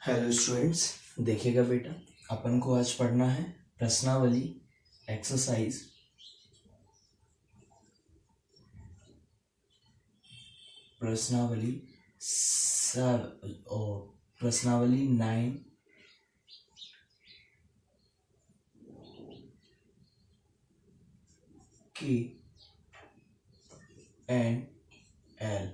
Hello students, देखिएगा बेटा, अपन को आज पढ़ना है प्रश्नावली एक्सरसाइज प्रश्नावली 9 के एंड एल।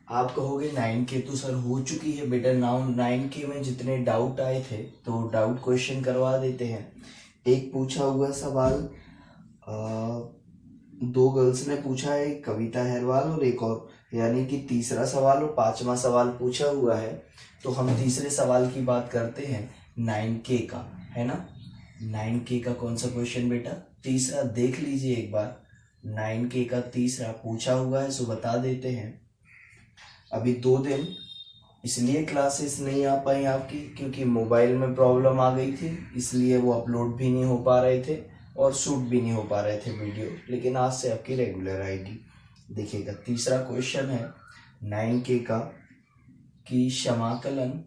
आप कहोगे 9K तो सर हो चुकी है बेटा। नाउ 9K में जितने डाउट आए थे तो डाउट क्वेश्चन करवा देते हैं। एक पूछा हुआ सवाल दो गर्ल्स ने पूछा है, कविता हेरवाल और एक और, यानी कि तीसरा सवाल और पांचवा सवाल पूछा हुआ है। तो हम तीसरे सवाल की बात करते हैं 9K का, है ना। 9K का कौन सा क्वेश्चन बेटा? तीसरा देख लीजिए एक बार। 9K का तीसरा पूछा हुआ है, सो बता देते हैं। अभी 2 दिन इसलिए क्लासेस नहीं आ पाई आपकी, क्योंकि मोबाइल में प्रॉब्लम आ गई थी, इसलिए वो अपलोड भी नहीं हो पा रहे थे और शूट भी नहीं हो पा रहे थे वीडियो। लेकिन आज से आपकी रेगुलर आएगी। देखिएगा, तीसरा क्वेश्चन है 9K का कि समाकलन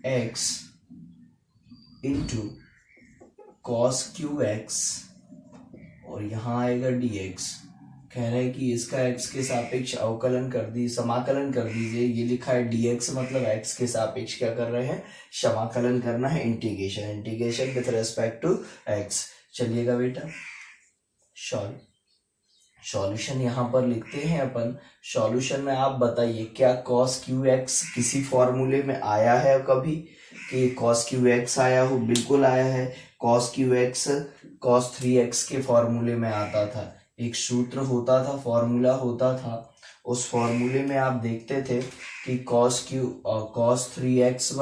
x into cos Q x और यहाँ आएगा dx। कह रहे हैं कि इसका x के सापेक्ष अवकलन कर दी, समाकलन कर दीजिए। ये लिखा है dx, मतलब x के सापेक्ष क्या कर रहे हैं? समाकलन करना है, integration with respect to x। चलिएगा बेटा, सॉल्यूशन यहाँ पर लिखते हैं अपन। सॉल्यूशन में आप बताइए, क्या cos qx किसी फॉर्मूले में आया है कभी कि cos qx आया हो? बिल्कुल आया है। cos qx cos 3x के फॉर्मूले में आता था। एक सूत्र होता था, फॉर्मूला होता था। उस फॉर्मूले में आप देखते थे कि cos 3x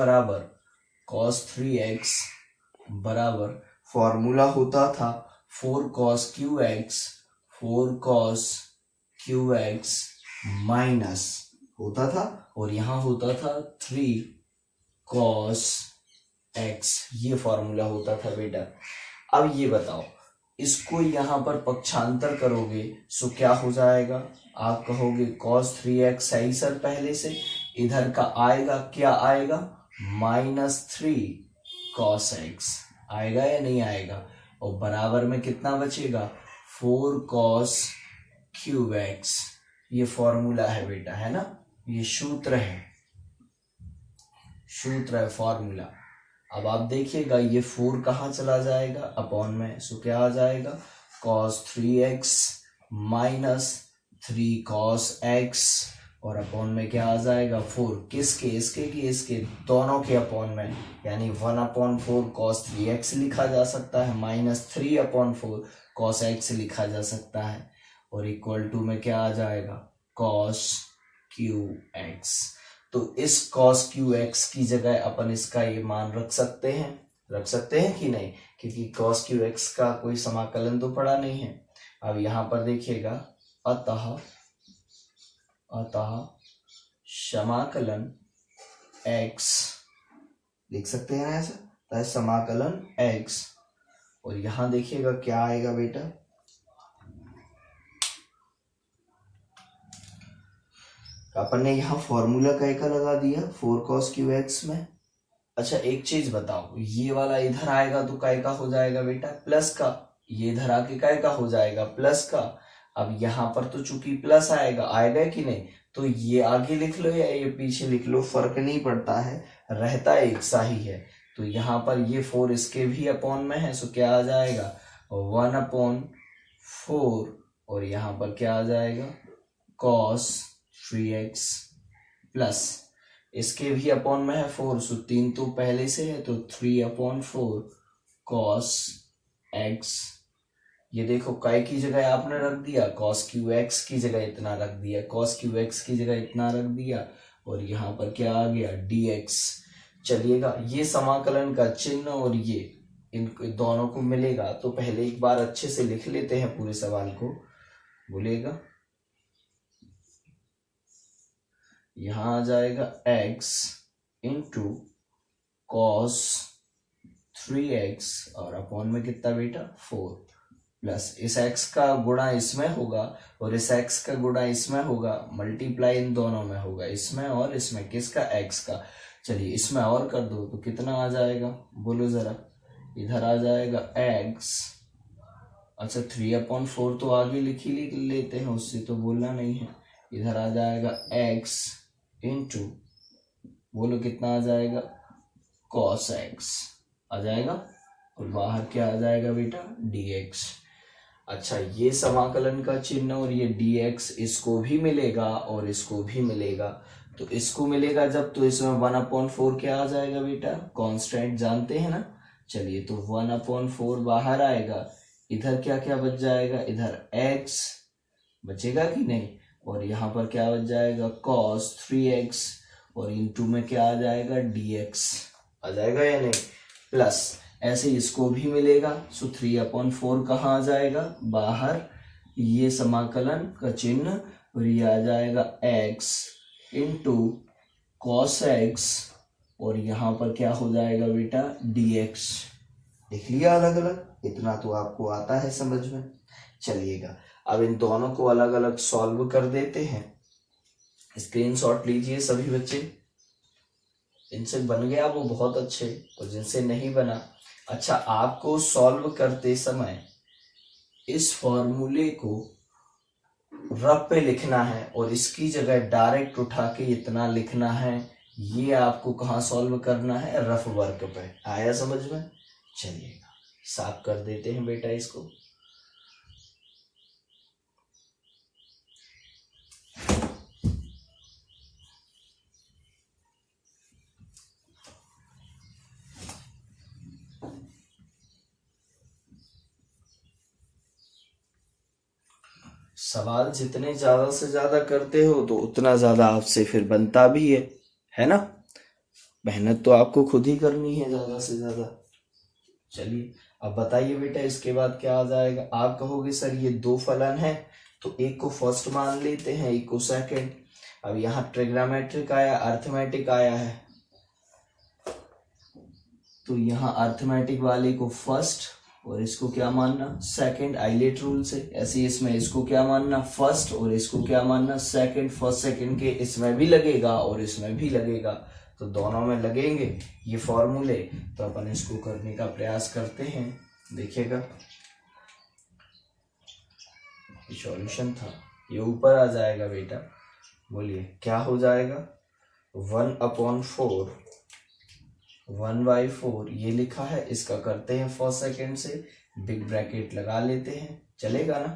बराबर फॉर्मूला होता था 4 cos qx माइनस होता था, और यहाँ होता था 3 cos x। ये फॉर्मूला होता था बेटा। अब ये बताओ, इसको यहाँ पर पक्षांतर करोगे सो क्या हो जाएगा? आप कहोगे cos 3x है सर पहले से, इधर का आएगा, क्या आएगा? -3 cos x आएगा या नहीं आएगा? और बराबर में कितना बचेगा? 4 cos qx। ये फॉर्मूला है बेटा, है ना। ये सूत्र है फॉर्मूला। अब आप देखिएगा, ये 4 कहाँ चला जाएगा? अपॉन में, सो क्या आ जाएगा? cos 3x minus 3 cos x और अपॉन में क्या आ जाएगा? 4। किसके? इसके कि इसके? दोनों के अपॉन में, यानी 1/4 cos 3x लिखा जा सकता है, -3/4 cos x लिखा जा सकता है, और इक्वल टू में क्या आ जाएगा? cos qx। तो इस cos qx की जगह अपन इसका ये मान रख सकते हैं कि नहीं? क्योंकि cos qx का कोई समाकलन तो पड़ा नहीं है। अब यहाँ पर देखिएगा, अतः समाकलन x लिख सकते हैं ना ऐसा, तो समाकलन x, और यहाँ देखिएगा क्या आएगा बेटा? अपन ने यहाँ फॉर्मूला का लगा दिया 4 cos qx में। अच्छा एक चीज बताओ, ये वाला इधर आएगा तो काय का हो जाएगा बेटा? प्लस का। ये इधर आके काय का हो जाएगा? प्लस का। अब यहाँ पर तो चूंकि प्लस आएगा कि नहीं, तो ये आगे लिख लो या ये पीछे लिख लो, फर्क नहीं पड़ता है, रहता एक सा ही है। तो यहाँ पर ये 4 इसके भी अपॉन में है, सो क्या आ जाएगा? 1/4, और यहाँ पर क्या आ जाएगा? cos 3x प्लस इसके भी अपॉन में है 4, सो 3 तो पहले से है, तो 3/4 cos x। ये देखो, काय की जगह आपने रख दिया, cos qx की जगह इतना रख दिया, cos qx की जगह इतना रख दिया, और यहाँ पर क्या आ गया? dx। चलिएगा, ये समाकलन का चिन्ह और ये इन दोनों को मिलेगा, तो पहले एक बार अच्छे से लिख लेते हैं पूरे सवाल को। बोलेगा, यहाँ आ जाएगा x इंटू cos 3x और अपॉन में कितना बेटा? 4। प्लस इस x का गुणा इसमें होगा और इस x का गुणा इसमें होगा, मल्टीप्लाई इन दोनों में होगा, इसमें और इसमें, किसका, x का। चलिए इसमें और कर दो तो कितना आ जाएगा, बोलो जरा। इधर आ जाएगा x, अच्छा 3/4 तो आगे लिख लेते हैं, उससे तो बोलना नहीं है। इधर आ जाएगा x इंटू, बोलो कितना आ जाएगा, cos x आ जाएगा, और बाहर क्या आ जाएगा बेटा, dx। अच्छा ये समाकलन का चिन्ह और ये dx इसको भी मिलेगा और इसको भी मिलेगा, तो इसको मिलेगा जब, तो इसमें 1/4 क्या आ जाएगा बेटा, कांस्टेंट जानते हैं ना। चलिए तो 1/4 बाहर आएगा, इधर क्या क्या बच जाएगा, इधर x बचेगा कि नहीं, और यहाँ पर क्या बच जाएगा, cos 3x, और इंटू में क्या आ जाएगा, dx आ जाएगा या नहीं, प्लस ऐसे इसको भी मिलेगा, सो 3/4 कहाँ आ जाएगा, बाहर, ये समाकलन का चिन्ह, और ये आ जाएगा x इंटू cos x, और यहाँ पर क्या हो जाएगा बेटा, dx। लिख लिया अलग अलग, इतना तो आपको आता है समझ में। चलिएगा अब इन दोनों को अलग अलग सॉल्व कर देते हैं। स्क्रीनशॉट लीजिए सभी बच्चे, इनसे बन गया वो बहुत अच्छे, और जिनसे नहीं बना, अच्छा आपको सॉल्व करते समय इस फॉर्मूले को रफ पे लिखना है और इसकी जगह डायरेक्ट उठा के इतना लिखना है। ये आपको कहाँ सॉल्व करना है, रफ वर्क पे। आया समझ में। चलिएगा साफ कर देते हैं बेटा इसको। सवाल जितने ज्यादा से ज्यादा करते हो तो उतना ज्यादा आपसे फिर बनता भी है ना। मेहनत तो आपको खुद ही करनी है ज्यादा से ज्यादा। चलिए अब बताइए बेटा इसके बाद क्या आ जाएगा। आप कहोगे सर ये दो फलन है, तो एक को फर्स्ट मान लेते हैं, एक को सेकंड। अब यहाँ ट्रिग्नोमेट्रिक आया, अर्थमेटिक आया है, तो यहाँ अर्थमेटिक वाले को फर्स्ट और इसको क्या मानना, सेकंड, आइलेट रूल से। ऐसे इसमें इसको क्या मानना, फर्स्ट, और इसको क्या मानना, सेकंड। फर्स्ट सेकंड के इसमें भी लगेगा और इसमें भी लगेगा, तो दोनों में लगेंगे ये फॉर्मूले। तो अपन इसको करने का प्रयास करते हैं। देखिएगा सॉल्यूशन था, ये ऊपर आ जाएगा बेटा। बोलिए क्या हो जाएगा, 1/4 1/4 ये लिखा है, इसका करते हैं फर्स्ट सेकंड से, बिग ब्रैकेट लगा लेते हैं, चलेगा ना,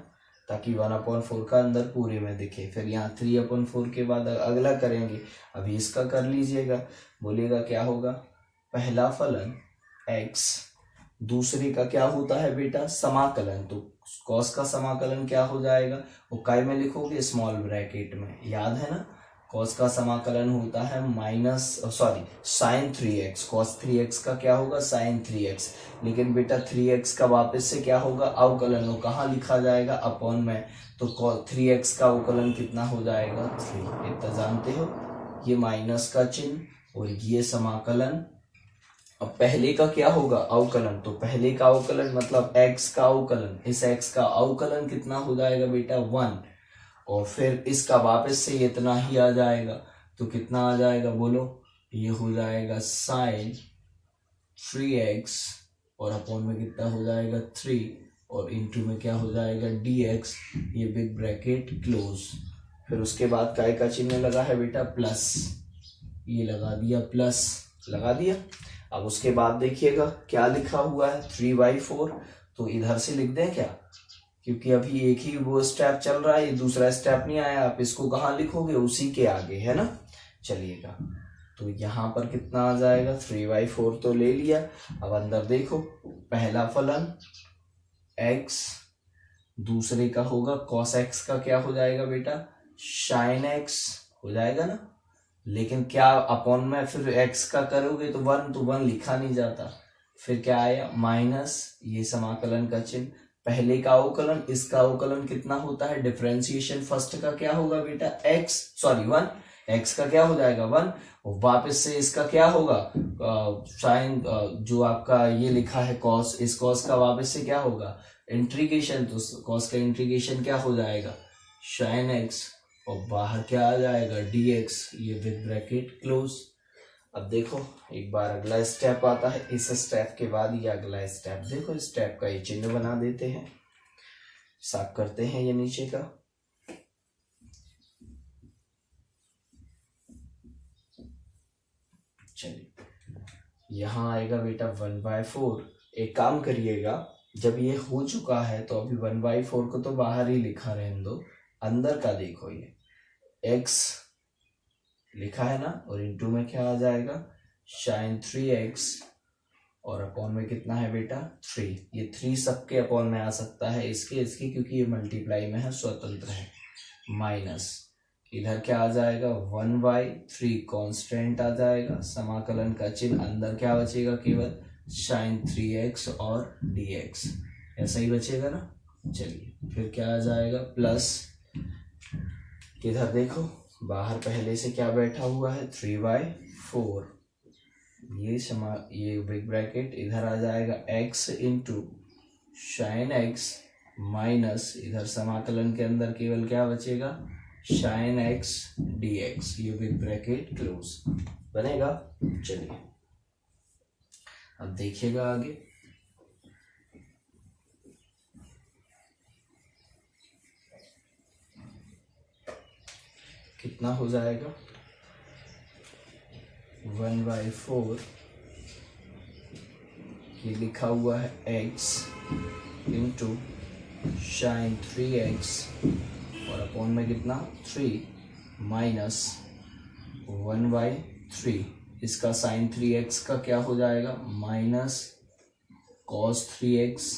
ताकि 1/4 का अंदर पूरे में दिखे। फिर यहाँ 3/4 के बाद अगला करेंगे। अभी इसका कर लीजिएगा, बोलिएगा क्या होगा, पहला फलन x, दूसरे का क्या होता है बेटा, समाकलन। तो cos का समाकलन क्या हो जाएगा, वो काय में लिखोगे, स्मॉल ब्रैकेट में, याद है ना। cos का समाकलन होता है sin 3x। cos 3x का क्या होगा, sin 3x। लेकिन बेटा 3x का वापस से क्या होगा, अवकलन। वो कहाँ लिखा जाएगा, अपॉन में। तो 3x का अवकलन कितना हो जाएगा, 3। इतना जानते हो, ये माइनस का चिन्ह और ये समाकलन। अब पहले का क्या होगा, अवकलन। तो पहले का अवकलन मतलब x का अवकलन, इस x का अवकलन कितना हो जाएगा बेटा, 1। और फिर इसका वापस से इतना ही आ जाएगा, तो कितना आ जाएगा बोलो, ये हो जाएगा sin 3x, और अपॉन में कितना हो जाएगा 3, और इंटू में क्या हो जाएगा dx, ये बिग ब्रैकेट क्लोज। फिर उसके बाद काय का चिन्ह लगा है बेटा, प्लस, ये लगा दिया, प्लस लगा दिया। अब उसके बाद देखिएगा क्या लिखा हुआ है, 3/4। तो इधर से लिख दें क्या, क्योंकि अभी एक ही वो स्टेप चल रहा है, ये दूसरा स्टेप नहीं आया। आप इसको कहाँ लिखोगे, उसी के आगे, है ना। चलिएगा तो यहाँ पर कितना आ जाएगा, 3/4 तो ले लिया। अब अंदर देखो, पहला फलन x, दूसरे का होगा cos x का क्या हो जाएगा बेटा, sin x हो जाएगा ना। लेकिन क्या अपॉन में फिर x का करोगे तो 1, तो 1 लिखा नहीं जाता। फिर क्या आया, माइनस, ये समाकलन का चिन्ह, पहले का अवकलन, इसका अवकलन कितना होता है, डिफरेंशिएशन फर्स्ट का क्या होगा बेटा, 1, x का क्या हो जाएगा 1, और वापस से इसका क्या होगा, साइन, जो आपका ये लिखा है cos, इस cos का वापस से क्या होगा इंटीग्रेशन, तो कॉस का इंटीग्रेशन क्या हो जाएगा, साइन एक्स, और बाहर क्या आ जाएगा, dx, ये विद ब्रैकेट क्लोज। अब देखो एक बार अगला स्टेप आता है, इस स्टेप के बाद ये अगला स्टेप, देखो स्टेप का ये चिन्ह बना देते हैं, साफ करते हैं ये नीचे का। चलिए यहाँ आएगा बेटा 1/4। एक काम करिएगा, जब ये हो चुका है तो अभी 1/4 को तो बाहर ही लिखा रहने दो, अंदर का देखो, ये x लिखा है ना, और इनटू में क्या आ जाएगा, sin 3x, और अपॉन में कितना है बेटा 3। ये 3 सबके अपॉन में आ सकता है, इसके इसके, क्योंकि ये मल्टीप्लाई में है, स्वतंत्र है, माइनस इधर क्या आ जाएगा 1/3 कांस्टेंट आ जाएगा, समाकलन का चिन्ह, अंदर क्या बचेगा, केवल sin 3x और dx, ऐसा ही बचेगा ना। चलिए फिर क्या आ जाएगा, प्लस इधर देखो बाहर पहले से क्या बैठा हुआ है 3/4, ये बिग ब्रैकेट, इधर आ जाएगा x into sine x, minus इधर समाकलन के अंदर केवल क्या बचेगा, साइन एक्स dx, ये बिग ब्रैकेट क्लोज बनेगा। चलिए अब देखिएगा आगे, कितना हो जाएगा, 1/4, ये लिखा हुआ है x इंटू साइन 3x, और अपॉन में कितना 3, माइनस 1/3, इसका साइन 3x का क्या हो जाएगा, माइनस कॉस 3x,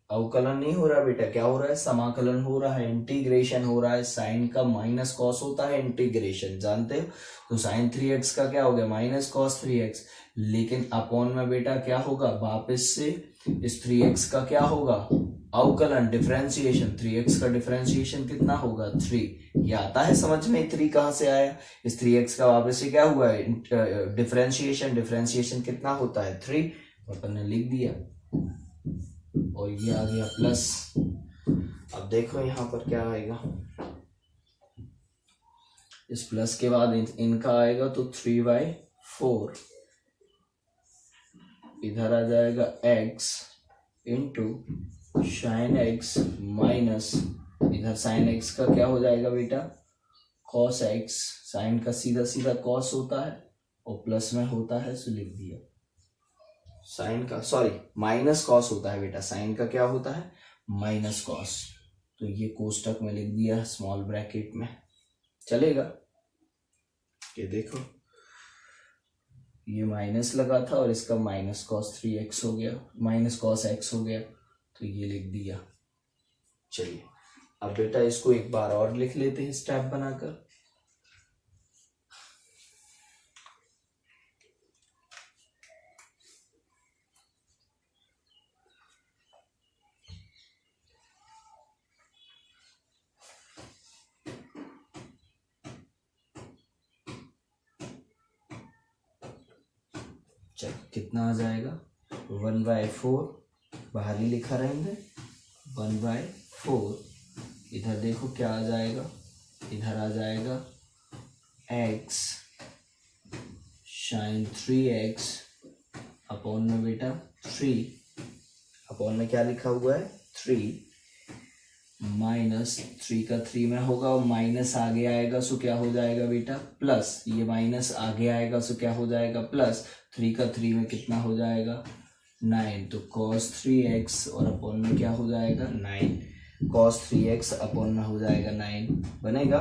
अवकलन नहीं हो रहा बेटा, क्या हो रहा है, समाकलन हो रहा है, इंटीग्रेशन हो रहा है, साइन का माइनस कॉस होता है इंटीग्रेशन, जानते हो, तो साइन 3x का क्या हो गया, माइनस कॉस 3x, लेकिन अपॉन में बेटा क्या होगा, वापस से इस 3x का क्या होगा, अवकलन, डिफरेंशिएशन, 3x का डिफरेंशिएशन कितना होगा 3, ये आता है समझ में, 3 कहाँ से आया, इस 3x का वापस से क्या हुआ है डिफरेंशिएशन, डिफरेंशिएशन कितना होता है 3, अपन ने लिख दिया, और ये आ गया प्लस। अब देखो यहाँ पर क्या आएगा, इस प्लस के बाद इनका आएगा तो 3/4, इधर आ जाएगा x into sine x, minus इधर साइन एक्स का क्या हो जाएगा बेटा, कॉस एक्स, साइन का सीधा सीधा कॉस होता है और प्लस में होता है, सो लिख दिया, साइन का सॉरी माइनस कॉस होता है बेटा, साइन का क्या होता है माइनस कॉस, तो ये कोष्टक में लिख दिया स्मॉल ब्रैकेट में, चलेगा। ये देखो ये माइनस लगा था और इसका माइनस कॉस 3x हो गया, माइनस कॉस x हो गया, तो ये लिख दिया। चलिए अब बेटा इसको एक बार और लिख लेते हैं स्टेप बनाकर। चल कितना आ जाएगा 1/4, बाहर ही लिखा रहेंगे 1/4, इधर देखो क्या आ जाएगा, इधर आ जाएगा x साइन 3x अपॉन में बेटा 3, अपॉन में क्या लिखा हुआ है 3, माइनस 3 का 3 में होगा और माइनस आगे आएगा सो क्या हो जाएगा बेटा प्लस, ये माइनस आगे आएगा सो क्या हो जाएगा प्लस, 3 का 3 में कितना हो जाएगा 9, तो cos 3x और अपॉन में क्या हो जाएगा 9, cos 3x अपॉन में हो जाएगा 9, बनेगा।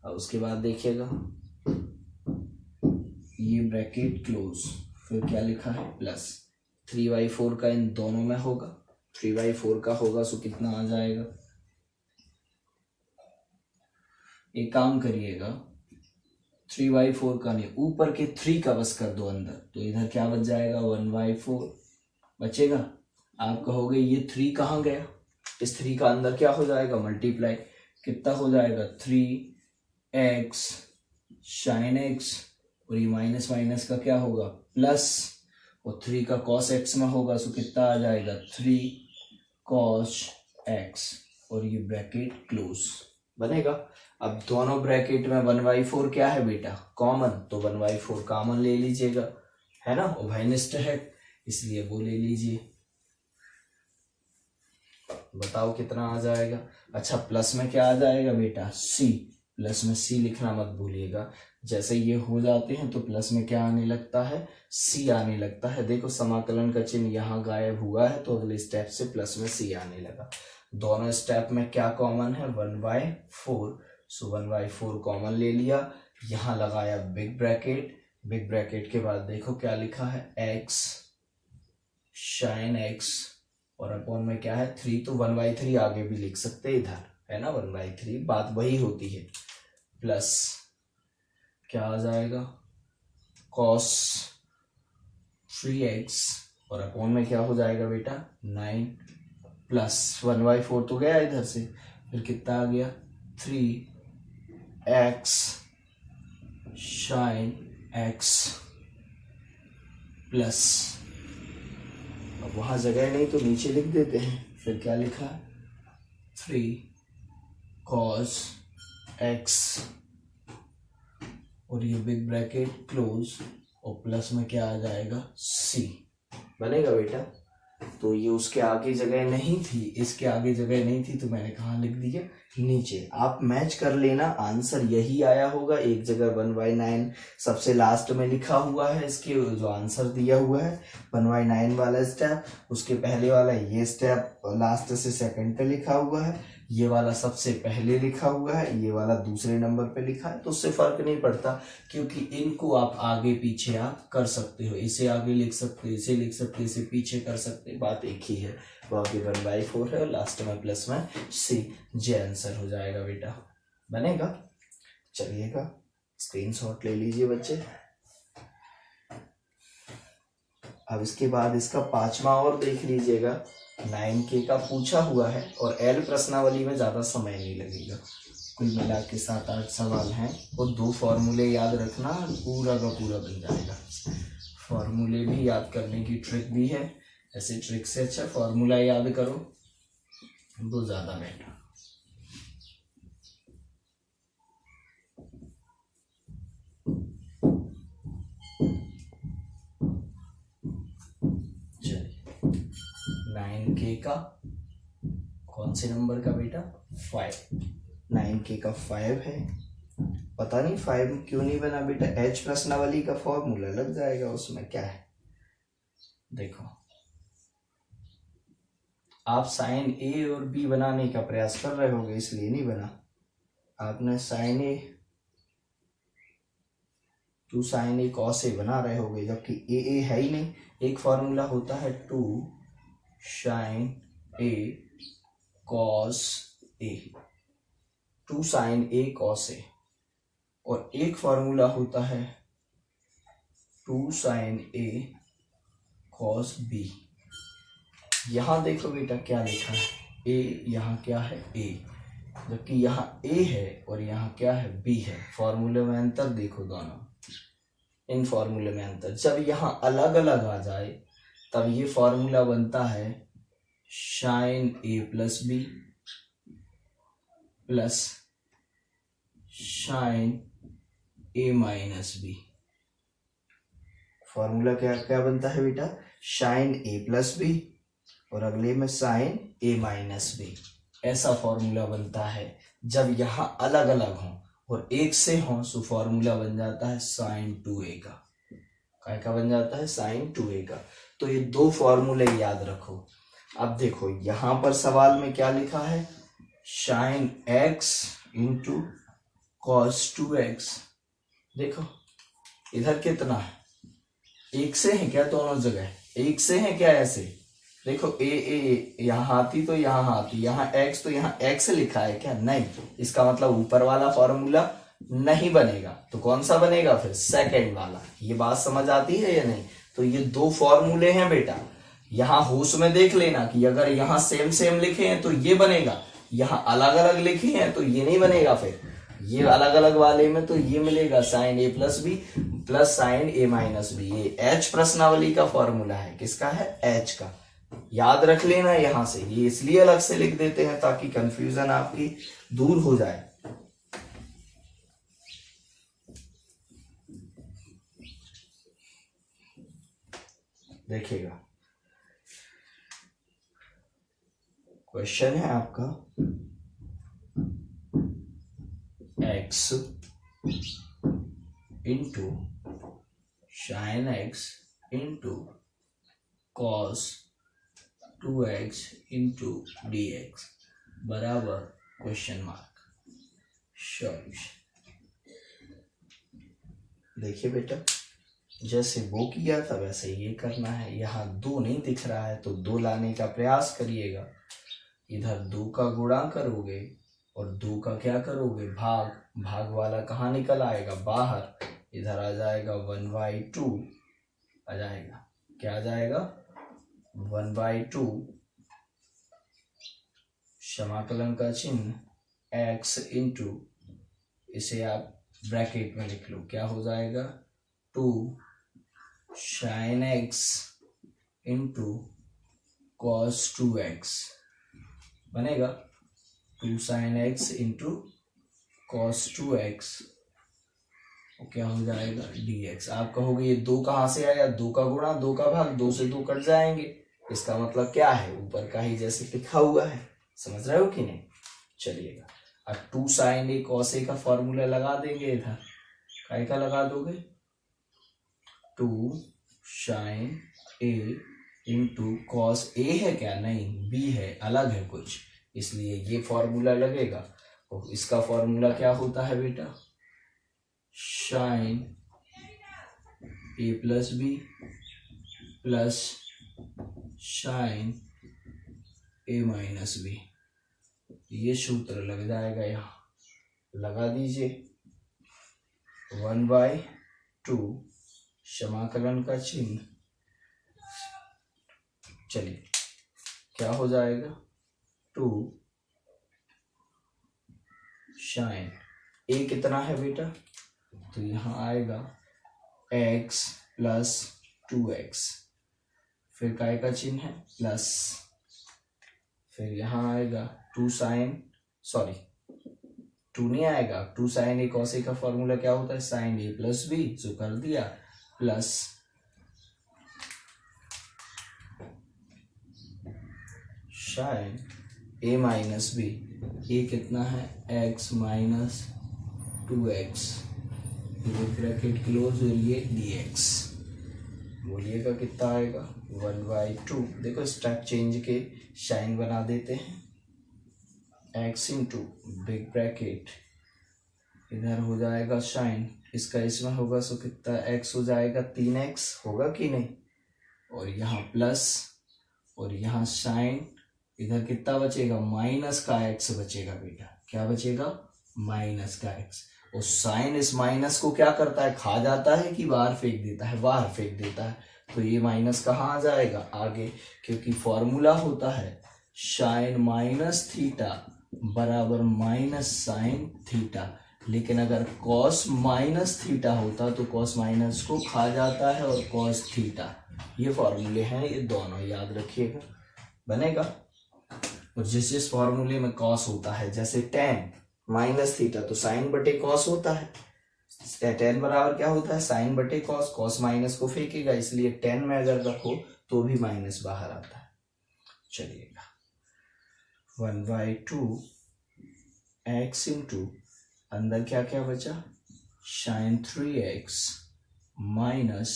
अब उसके बाद देखिएगा ये ब्रैकेट क्लोज, फिर क्या लिखा है प्लस, 3/4 का इन दोनों में होगा, 3/4 का होगा सो कितना आ जाएगा, एक काम करिएगा 3/4 का नहीं, ऊपर के 3 का बस कर दो अंदर, तो इधर क्या बच जाएगा 1/4 बचेगा। आप कहोगे ये 3 कहाँ गया, इस 3 का अंदर क्या हो जाएगा मल्टीप्लाई, कितना हो जाएगा 3x साइन एक्स, और ये माइनस माइनस का क्या होगा प्लस, और 3 का कॉस एक्स में होगा, सो कितना आ जाएगा 3 कॉस एक्स, और ये ब्रैकेट क्लोज बनेगा। अब दोनों ब्रैकेट में 1/4 क्या है बेटा कॉमन, तो 1/4 कॉमन ले लीजिएगा, है ना, उभयनिष्ठ है इसलिए वो ले लीजिए। बताओ कितना आ जाएगा। अच्छा प्लस में क्या आ जाएगा बेटा c, प्लस में c लिखना मत भूलिएगा। जैसे ये हो जाते हैं तो प्लस में क्या आने लगता है c आने लगता है। देखो समाकलन का चिन्ह यहाँ गायब हुआ है तो अगले स्टेप से प्लस में c आने लगा। दोनों स्टेप में क्या कॉमन है 1/4, सो 1/4 कॉमन ले लिया। यहाँ लगाया बिग ब्रैकेट, बिग ब्रैकेट के बाद देखो क्या लिखा है x साइन x, और अपॉन में क्या है 3, तो 1/3 आगे भी लिख सकते इधर, है ना 1/3 बात वही होती है। प्लस क्या आ जाएगा cos 3x, और अपॉन में क्या हो जाएगा बेटा 9, प्लस 1/4 तो गया इधर से, फिर कितना आ गया 3x साइन x, प्लस अब वहां जगह नहीं तो नीचे लिख देते हैं। फिर क्या लिखा 3 cos x, और ये बिग ब्रैकेट क्लोज, और प्लस में क्या आ जाएगा c बनेगा बेटा। तो ये उसके आगे जगह नहीं थी, इसके आगे जगह नहीं थी, तो मैंने कहाँ लिख दिया नीचे। आप मैच कर लेना, आंसर यही आया होगा। एक जगह 1/9 सबसे लास्ट में लिखा हुआ है, इसके जो आंसर दिया हुआ है 1/9 वाला स्टेप, उसके पहले वाला ये स्टेप लास्ट से सेकंड पे लिखा हुआ है, ये वाला सबसे पहले लिखा हुआ है, ये वाला दूसरे नंबर पे लिखा है। तो उससे फर्क नहीं पड़ता, क्योंकि इनको आप आगे पीछे आप कर सकते हो, इसे आगे लिख सकते हो, इसे लिख सकते हो, इसे पीछे कर सकते हो, बात एक ही है। बाकी 1/4 है और लास्ट में प्लस में सी, जे आंसर हो जाएगा बेटा, बनेगा। चलिएगा स्क्रीनशॉट ले लीजिए बच्चे। अब इसके बाद इसका पांचवा और देख लीजिएगा, 9K का पूछा हुआ है और L प्रश्नावली में ज्यादा समय नहीं लगेगा। कुल मिला के 7-8 सवाल हैं और 2 फॉर्मूले याद रखना, पूरा का पूरा बन जाएगा। फॉर्मूले भी याद करने की ट्रिक भी है, ऐसे ट्रिक से अच्छा फॉर्मूला याद करो, वो ज्यादा बेटर। चलिए 9K का कौन से नंबर का बेटा 5, 9K का 5 है। पता नहीं 5 क्यों नहीं बना बेटा, H प्रश्नावली का फॉर्मूला लग जाएगा, उसमें क्या है। देखो आप साइन ए और बी बनाने का प्रयास कर रहे होगे इसलिए नहीं बना। आपने sine a two sine a cos a बना रहे होगे, जबकि ए है ही नहीं। एक फॉर्मूला होता है 2 sign a cos A, 2 sign a cos ए, और एक फॉर्मूला होता है 2 साइन ए कॉस बी। यहां देखो बेटा क्या लिखा है ए, यहाँ क्या है ए, जबकि यहाँ ए है और यहाँ क्या है बी है। फॉर्मूले में अंतर देखो, दोनों इन फॉर्मूले में अंतर। जब यहाँ अलग अलग आ जाए तब ये फॉर्मूला बनता है साइन ए प्लस बी प्लस साइन ए माइनस बी। फॉर्मूला क्या क्या बनता है बेटा, साइन ए प्लस बी और अगले में साइन ए माइनस बी। ऐसा फॉर्मूला बनता है जब यहाँ अलग अलग हों और एक से हों, सो फॉर्मूला बन जाता है साइन 2a का। काय का बन जाता है साइन 2a का। तो ये 2 फॉर्मूले याद रखो। अब देखो यहां पर सवाल में क्या लिखा है, sign x into cos 2x। देखो इधर कितना है, एक से है क्या, दोनों जगह एक से है क्या, ऐसे देखो ए यहाँ हाथी तो यहाँ हाथी, यहाँ x तो यहाँ x लिखा है क्या, नहीं। इसका मतलब ऊपर वाला फॉर्मूला नहीं बनेगा, तो कौन सा बनेगा फिर, सेकंड वाला। ये बात समझ आती है या नहीं। तो ये 2 फॉर्मूले हैं बेटा, यहाँ होश में देख लेना कि अगर यहाँ सेम सेम लिखे हैं तो ये बनेगा, यहाँ अलग अलग लिखे हैं तो ये नहीं बनेगा। फिर ये अलग अलग वाले में तो ये मिलेगा साइन ए प्लस बी प्लस साइन ए माइनस बी। ये एच प्रश्नावली का फॉर्मूला है, किसका है, एच का। याद रख लेना यहां से, ये इसलिए अलग से लिख देते हैं ताकि कंफ्यूजन आपकी दूर हो जाए। देखिएगा क्वेश्चन है आपका x into sine x into cos 2x into D x बराबर क्वेश्चन मार्क सॉल्यूशन। देखिए बेटा, जैसे वो किया था वैसे ये करना है। यहाँ 2 नहीं दिख रहा है तो 2 लाने का प्रयास करिएगा। इधर 2 का गुणा करोगे और 2 का क्या करोगे, भाग। भाग वाला कहाँ निकल आएगा, बाहर। इधर आ जाएगा 1/2 आ जाएगा। क्या आ जाएगा, 1/2 समाकलन का चिन्ह x इंटू, इसे आप ब्रैकेट में लिख लो, क्या हो जाएगा 2 sine x into cos 2x बनेगा। 2 sine x into cos 2x क्या हो जाएगा dx। आप कहोगे ये 2 कहाँ से आया, 2 का गुणा 2 का भाग, 2 से 2 कट जाएंगे। इसका मतलब क्या है, ऊपर का ही जैसे लिखा हुआ है। समझ रहे हो कि नहीं। चलिएगा अब 2 साइन ए कॉस ए का फॉर्मूला लगा देंगे। इधर काय का लगा दोगे, 2 sign A into cos A है क्या, नहीं बी है, अलग है कुछ, इसलिए ये फॉर्मूला लगेगा। और इसका फॉर्मूला क्या होता है बेटा, साइन ए प्लस बी प्लस साइन ए माइनस बी। ये सूत्र लग जाएगा, यहाँ लगा दीजिए। 1/2 समाकलन का चिन्ह, चलिए क्या हो जाएगा 2 साइन ए कितना है बेटा, तो यहाँ आएगा x प्लस 2x, फिर काय का चिन्ह है प्लस, फिर यहाँ आएगा 2 साइन, सॉरी 2 नहीं आएगा, 2 साइन ए कॉस ए का फॉर्मूला क्या होता है, साइन ए प्लस बी, जो कर दिया, प्लस साइन ए माइनस बी। ये कितना है x minus 2x, bracket close, और ये dx। बोलिएगा कितना आएगा 1/2। देखो स्टेप चेंज के साइन बना देते हैं, x इंटू बिग ब्रैकेट, इधर हो जाएगा साइन, इसका इसमें होगा सो कितना x हो जाएगा 3x होगा कि नहीं, और यहाँ प्लस, और यहाँ साइन, इधर कितना बचेगा माइनस का x बचेगा बेटा। क्या बचेगा, माइनस का x। और साइन इस माइनस को क्या करता है, खा जाता है कि बाहर फेंक देता है, बाहर फेंक देता है। तो ये माइनस कहाँ आ जाएगा आगे, क्योंकि फॉर्मूला होता है साइन माइनस थीटा बराबर माइनस साइन थीटा। लेकिन अगर कॉस माइनस थीटा होता तो कॉस माइनस को खा जाता है, और कॉस थीटा, ये फॉर्मूले हैं, ये दोनों याद रखिएगा, बनेगा। और जिस फॉर्मूले में कॉस होता है, जैसे टेन माइनस थीटा तो साइन बटे कॉस होता है, टेन बराबर क्या होता है, साइन बटे कॉस, कॉस माइनस को फेंकेगा, इसलिए टेन में अगर रखो तो भी माइनस बाहर आता है। चलिएगा 1/2 x इंटू, अंदर क्या क्या बचा, sign 3x minus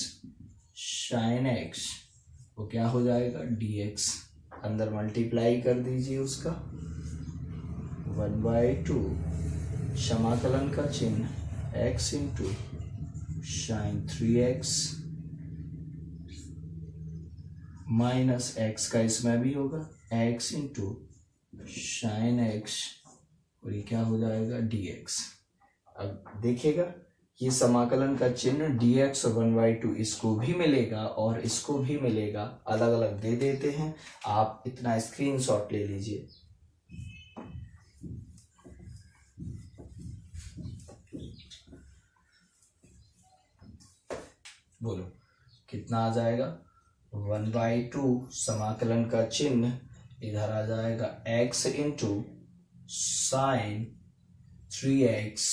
sine x, वो क्या हो जाएगा dx। अंदर मल्टीप्लाई कर दीजिए उसका, 1/2 समाकलन का चिन्ह x into sine 3x minus x का इसमें भी होगा x इंटू साइन x, और ये क्या हो जाएगा dx। अब देखिएगा ये समाकलन का चिन्ह dx और 1/2 इसको भी मिलेगा और इसको भी मिलेगा, अलग अलग दे देते हैं। आप इतना स्क्रीनशॉट ले लीजिए। बोलो कितना आ जाएगा 1/2 समाकलन का चिन्ह इधर आ जाएगा x इंटू साइन 3x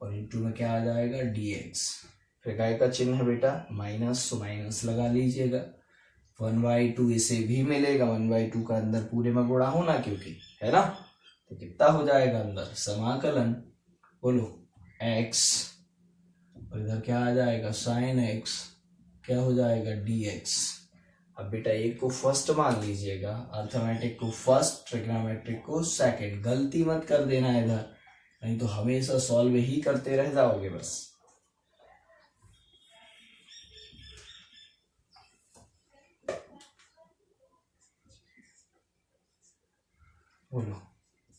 और इंटू में क्या आ जाएगा dx। फिर काय का चिन्ह है बेटा माइनस, तो माइनस लगा लीजिएगा। 1/2 इसे भी मिलेगा, 1/2 का अंदर पूरे में गुणा होना क्योंकि है ना, तो कितना हो जाएगा अंदर समाकलन बोलो x और इधर क्या आ जाएगा साइन x, क्या हो जाएगा dx। अब बेटा एक को फर्स्ट मान लीजिएगा, अर्थमेटिक को फर्स्ट, ट्रिग्नोमेट्रिक को सेकंड। गलती मत कर देना इधर, नहीं तो हमेशा सॉल्व ही करते रह जाओगे बस। बोलो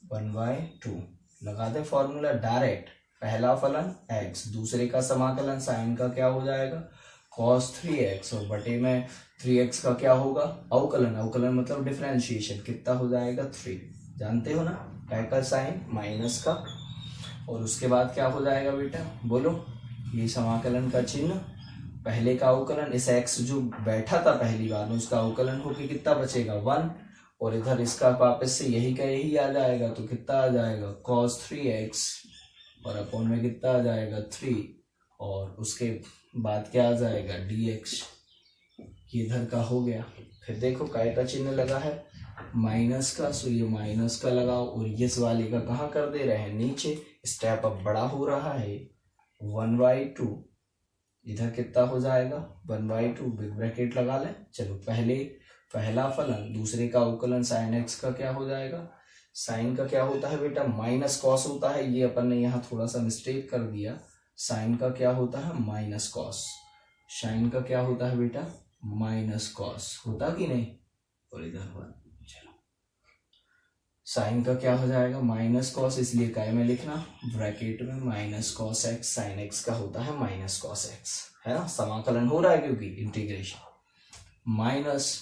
1/2 लगा दे फॉर्मूला डायरेक्ट। पहला फलन x, दूसरे का समाकलन साइन का क्या हो जाएगा cos 3x और बटे में 3x का क्या होगा अवकलन, अवकलन मतलब डिफरेंशिएशन, कितना हो जाएगा 3। जानते हो ना काय का साइन माइनस का, और उसके बाद क्या हो जाएगा बेटा बोलो ये समाकलन का चिन्ह, पहले का अवकलन, इस x जो बैठा था पहली बार में उसका अवकलन होके कितना बचेगा 1, और इधर इसका वापस से यही का यही आ जाएगा, तो कितना आ जाएगा cos 3x और अपॉन में कितना आ जाएगा 3 और उसके बाद क्या आ जाएगा dx। ये इधर का हो गया। फिर देखो काय का चिन्ह लगा है माइनस का, सो ये माइनस का लगाओ और इस वाले का कहाँ कर दे रहे हैं नीचे। स्टेप अब बड़ा हो रहा है 1/2, इधर कितना हो जाएगा 1/2, बिग ब्रैकेट लगा लें। चलो पहला फलन, दूसरे का अवकलन साइन x का क्या हो जाएगा, साइन का क्या होता है बेटा माइनस कॉस होता है, ये अपन ने यहाँ थोड़ा सा मिस्टेक कर दिया। साइन का क्या होता है माइनस कॉस, साइन का क्या होता है बेटा माइनस कॉस, होता कि नहीं, और इधर वन। चलो साइन का क्या हो जाएगा माइनस कॉस, इसलिए काय में लिखना ब्रैकेट में minus cos x, sine x का होता है माइनस कॉस एक्स, है ना, समाकलन हो रहा है क्योंकि इंटीग्रेशन। माइनस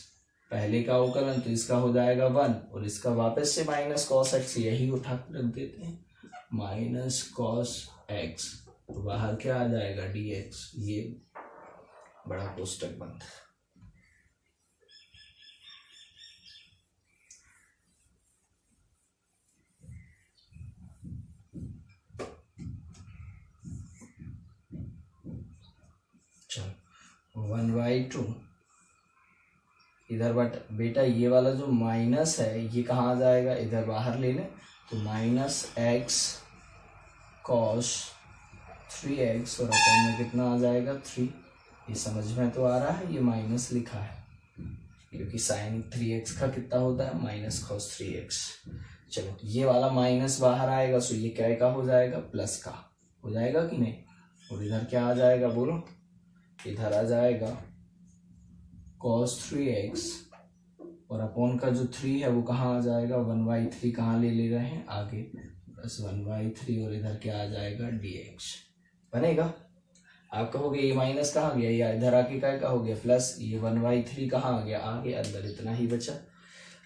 पहले का अवकलन तो इसका हो जाएगा 1 और इसका वापस से माइनस कॉस एक्स, यही उठा कर रख देते हैं माइनस कॉस एक्स, तो बाहर क्या आ जाएगा dx, ये बड़ा कोष्टक बंद। चलो 1/2 इधर, बट बेटा ये वाला जो माइनस है ये कहाँ आ जाएगा, इधर बाहर ले लें, तो माइनस एक्स कॉस 3x और अपन में कितना आ जाएगा 3। ये समझ में तो आ रहा है, ये माइनस लिखा है क्योंकि साइन 3x का कितना होता है माइनस कॉस 3x। चलो ये वाला माइनस बाहर आएगा, सो ये क्या का हो जाएगा प्लस का हो जाएगा कि नहीं, और इधर क्या आ जाएगा बोलो, इधर आ जाएगा cos 3x और अपॉन का जो 3 है वो कहाँ आ जाएगा 1/3, कहाँ ले रहे हैं आगे, प्लस 1/3 और इधर क्या आ जाएगा dx बनेगा। आप कहोगे ये माइनस कहाँ गया, या इधर आके क्या का हो गया प्लस, ये 1/3 कहाँ आ गया आगे, अंदर इतना ही बचा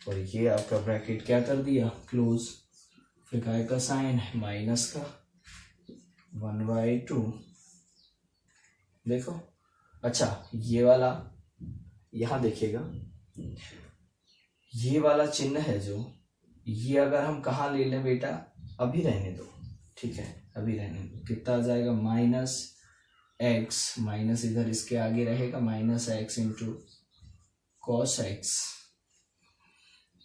और ये आपका ब्रैकेट क्या कर दिया क्लोज। फिर काय का साइन है माइनस का 1/2, देखो। अच्छा ये वाला यहाँ देखिएगा, ये वाला चिन्ह है जो, ये अगर हम कहाँ ले लें बेटा, अभी रहने दो, ठीक है अभी रहने दो, कितना आ जाएगा माइनस एक्स, माइनस इधर इसके आगे रहेगा minus x into cos x,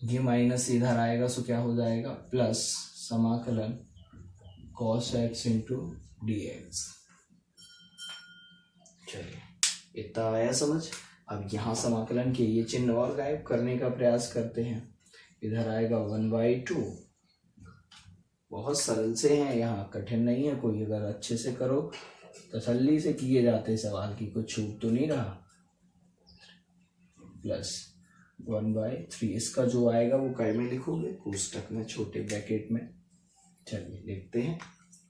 ये माइनस इधर आएगा सो क्या हो जाएगा प्लस समाकलन cos x into D x. चलिए इतना आया समझ। अब यहाँ समाकलन के ये चिन्ह और गायब करने का प्रयास करते हैं। इधर आएगा 1/2, बहुत सरल से हैं, यहाँ कठिन नहीं है कोई, अगर अच्छे से करो तसल्ली से किए जाते सवाल की, कुछ छूट तो नहीं रहा। प्लस 1/3, इसका जो आएगा वो काय में लिखोगे कोष्टक में छोटे ब्रैकेट में। चलिए लिखते हैं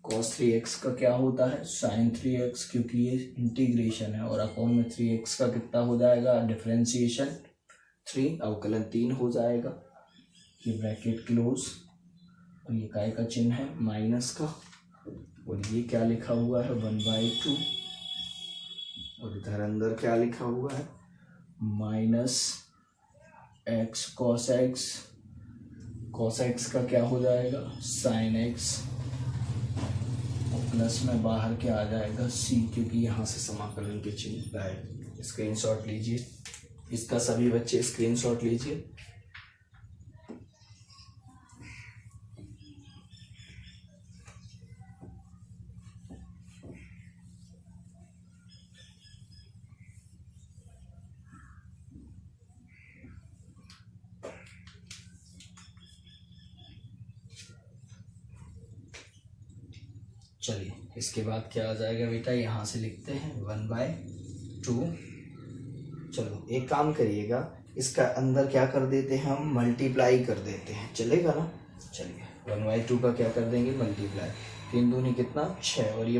cos 3x का क्या होता है sin 3x, क्योंकि ये इंटीग्रेशन है, और अपॉन में 3x का कितना हो जाएगा डिफरेंशिएशन 3, अवकलन 3 हो जाएगा, ये ब्रैकेट क्लोज, और ये काय का चिन्ह है माइनस का, और ये क्या लिखा हुआ है 1/2 और इधर अंदर क्या लिखा हुआ है, minus x cos x, cos x का क्या हो जाएगा साइन एक्स, और प्लस में बाहर क्या आ जाएगा सी, क्योंकि यहाँ से समाकलन के चिन्ह आए। स्क्रीनशॉट लीजिए, इसका सभी बच्चे स्क्रीनशॉट लीजिए। चलिए इसके बाद क्या आ जाएगा बेटा, यहाँ से लिखते हैं 1/2। चलो एक काम करिएगा, इसका अंदर क्या कर देते हैं हम, मल्टीप्लाई कर देते हैं, चलेगा ना। चलिए 1/2 का क्या कर देंगे, मल्टीप्लाई, 3 दूनी कितना 6, और ये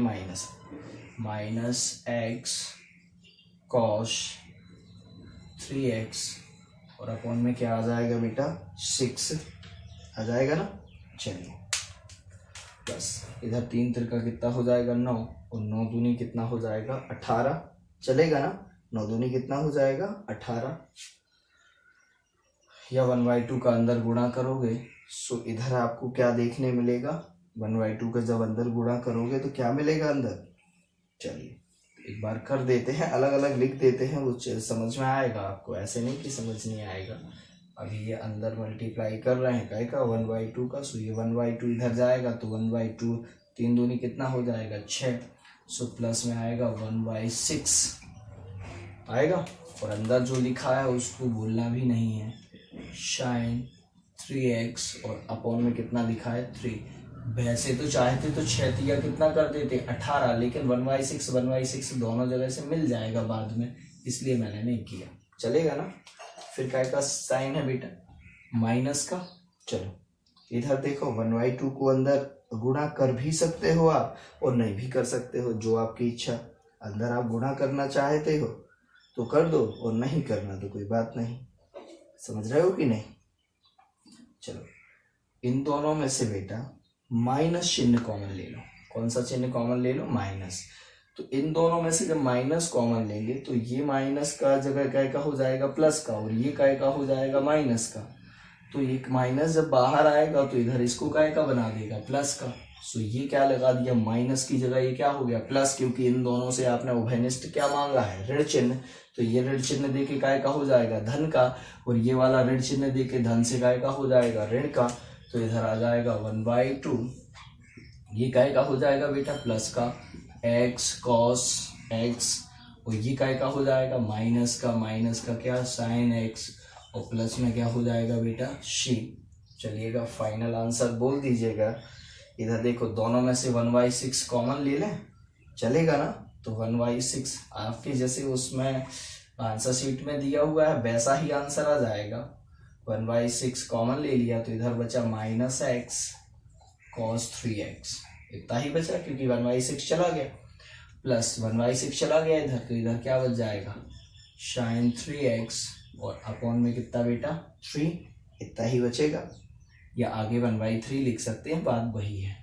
माइनस एक्स कॉस 3x, और अपॉन में क्या आ जाएगा बेटा 6 आ जाएगा ना। चलिए प्लस इधर 3 तिरका कितना हो जाएगा 9, और 9 दूनी कितना हो जाएगा 18, चलेगा ना। 9 दूनी कितना हो जाएगा 18, या 1/2 का अंदर गुणा करोगे सो इधर आपको क्या देखने मिलेगा, 1/2 का जब अंदर गुणा करोगे तो क्या मिलेगा अंदर। चलिए एक बार कर देते हैं, अलग अलग लिख देते हैं, वो समझ में आएगा आपको, ऐसे नहीं कि समझ नहीं आएगा। अभी ये अंदर मल्टीप्लाई कर रहे हैं काय का 1/2 का, सो ये 1/2 इधर जाएगा तो 1/2, 3 दूनी कितना हो जाएगा 6, सो प्लस में आएगा 1/6 आएगा, और अंदर जो लिखा है उसको बोलना भी नहीं है, साइन 3x, और अपॉन में कितना लिखा है 3। वैसे तो चाहते तो 6 या कितना कर देते 18, लेकिन 1/6 दोनों जगह से मिल जाएगा बाद में, इसलिए मैंने नहीं किया, चलेगा ना। फिर काय का साइन है बेटा, माइनस का। चलो इधर देखो 1/2 को अंदर गुणा कर भी सकते हो आप, और नहीं भी कर सकते हो, जो आपकी इच्छा। अंदर आप गुणा करना चाहते हो तो कर दो, और नहीं करना तो कोई बात नहीं, समझ रहे हो कि नहीं। चलो इन दोनों में से बेटा माइनस चिन्ह कॉमन ले लो। कौन सा चिन्ह कॉमन ले लो, माइनस। तो इन दोनों में से जब माइनस कॉमन लेंगे तो ये माइनस का जगह काय का हो जाएगा प्लस का, और ये काय का हो जाएगा माइनस का। तो ये माइनस जब बाहर आएगा तो इधर इसको काय का बना देगा प्लस का। सो ये क्या लगा दिया, माइनस की जगह ये क्या हो गया प्लस, क्योंकि इन दोनों से आपने उभयनिष्ठ क्या मांगा है, ऋण चिन्ह। तो ये ऋण चिन्ह दे के काय का हो जाएगा धन का, और ये वाला ऋण चिन्ह दे के धन से काय का हो जाएगा ऋण का। तो इधर आ जाएगा 1/2, ये काय का हो जाएगा बेटा प्लस का, एक्स कॉस एक्स, और ये काय का हो जाएगा माइनस का क्या साइन एक्स, और प्लस में क्या हो जाएगा बेटा सी। चलिएगा फाइनल आंसर बोल दीजिएगा। इधर देखो दोनों में से 1/6 कॉमन ले लें, चलेगा ना। तो 1/6 आपके जैसे उसमें आंसर शीट में दिया हुआ है वैसा ही आंसर आ जाएगा। 1/6 कॉमन ले लिया तो इधर बचा माइनस एक्स कॉस 3x, इतना ही बचा क्योंकि 1/6 चला गया, प्लस 1/6 चला गया इधर, तो इधर क्या बच जाएगा साइन 3x, और अपॉन में कितना बेटा 3, इतना ही बचेगा। या आगे 1/3 लिख सकते हैं, बात वही है।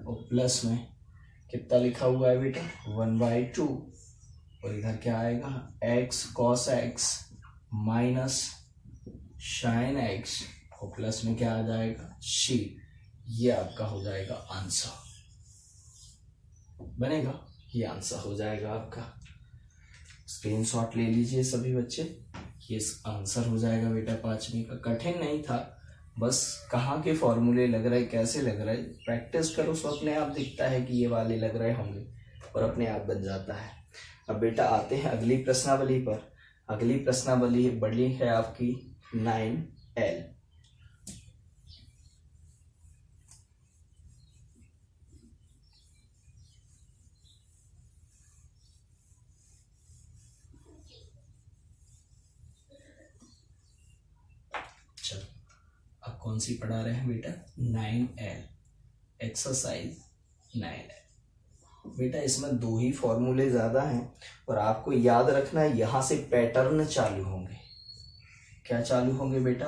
और प्लस में कितना लिखा हुआ है बेटा 1/2, और इधर क्या आएगा x cos x माइनस साइन x, और प्लस में क्या आ जाएगा c। ये आपका हो जाएगा आंसर, बनेगा, ये आंसर हो जाएगा आपका। स्क्रीनशॉट ले लीजिए सभी बच्चे, ये आंसर हो जाएगा बेटा 5वीं का। कठिन नहीं था, बस कहाँ के फॉर्मूले लग रहे, कैसे लग रहे, प्रैक्टिस करो सो अपने आप दिखता है कि ये वाले लग रहे होंगे, और अपने आप बन जाता है। अब बेटा आते हैं अगली प्रश्नावली पर। अगली प्रश्नावली बड़ी है आपकी 9L। चलो अब कौन सी पढ़ा रहे हैं बेटा 9L, एक्सरसाइज 9L। बेटा इसमें 2 ही फॉर्मूले ज्यादा हैं, और आपको याद रखना है यहां से पैटर्न चालू होंगे। क्या चालू होंगे बेटा,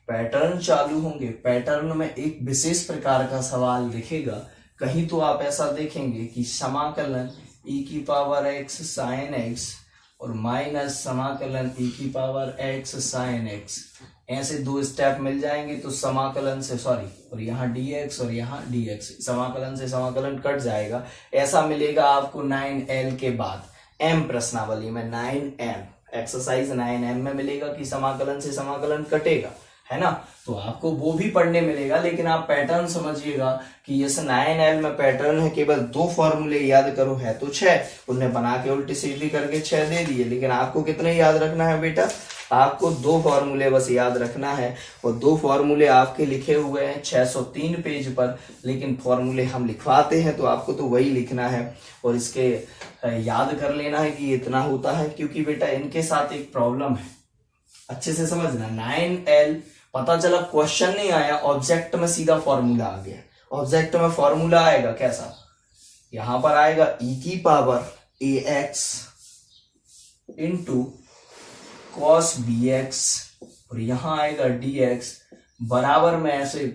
पैटर्न चालू होंगे। पैटर्न में एक विशेष प्रकार का सवाल दिखेगा कहीं तो आप ऐसा देखेंगे कि समाकलन e की पावर x साइन x और माइनस समाकलन e की पावर x साइन x, ऐसे दो स्टेप मिल जाएंगे तो समाकलन से सॉरी और यहाँ dx और यहाँ dx, समाकलन से समाकलन कट जाएगा। ऐसा मिलेगा आपको 9L के बाद m प्रश्नावली में 9m एक्सरसाइज 9m में मिलेगा कि समाकलन से समाकलन कटेगा, है ना। तो आपको वो भी पढ़ने मिलेगा, लेकिन आप पैटर्न समझिएगा कि इस 9L में पैटर्न है केवल दो फॉर्मूले याद करो, है तो 6, उन्हें बना के उल्टी सीधी करके 6 दे दिए, लेकिन आपको कितने याद रखना है बेटा, आपको दो फॉर्मूले बस याद रखना है। और दो फॉर्मूले आपके लिखे हुए हैं 603 पेज पर, लेकिन फॉर्मूले हम लिखवाते हैं तो आपको तो वही लिखना है और इसके याद कर लेना है कि इतना होता है, क्योंकि बेटा इनके साथ एक प्रॉब्लम है, अच्छे से समझना। 9L पता चला क्वेश्चन नहीं आया, ऑब्जेक्ट में सीधा फॉर्मूला आ गया। ऑब्जेक्ट में फॉर्मूला आएगा कैसा, यहां पर आएगा e की power ax into cos bx और यहां आएगा dx बराबर में ऐसे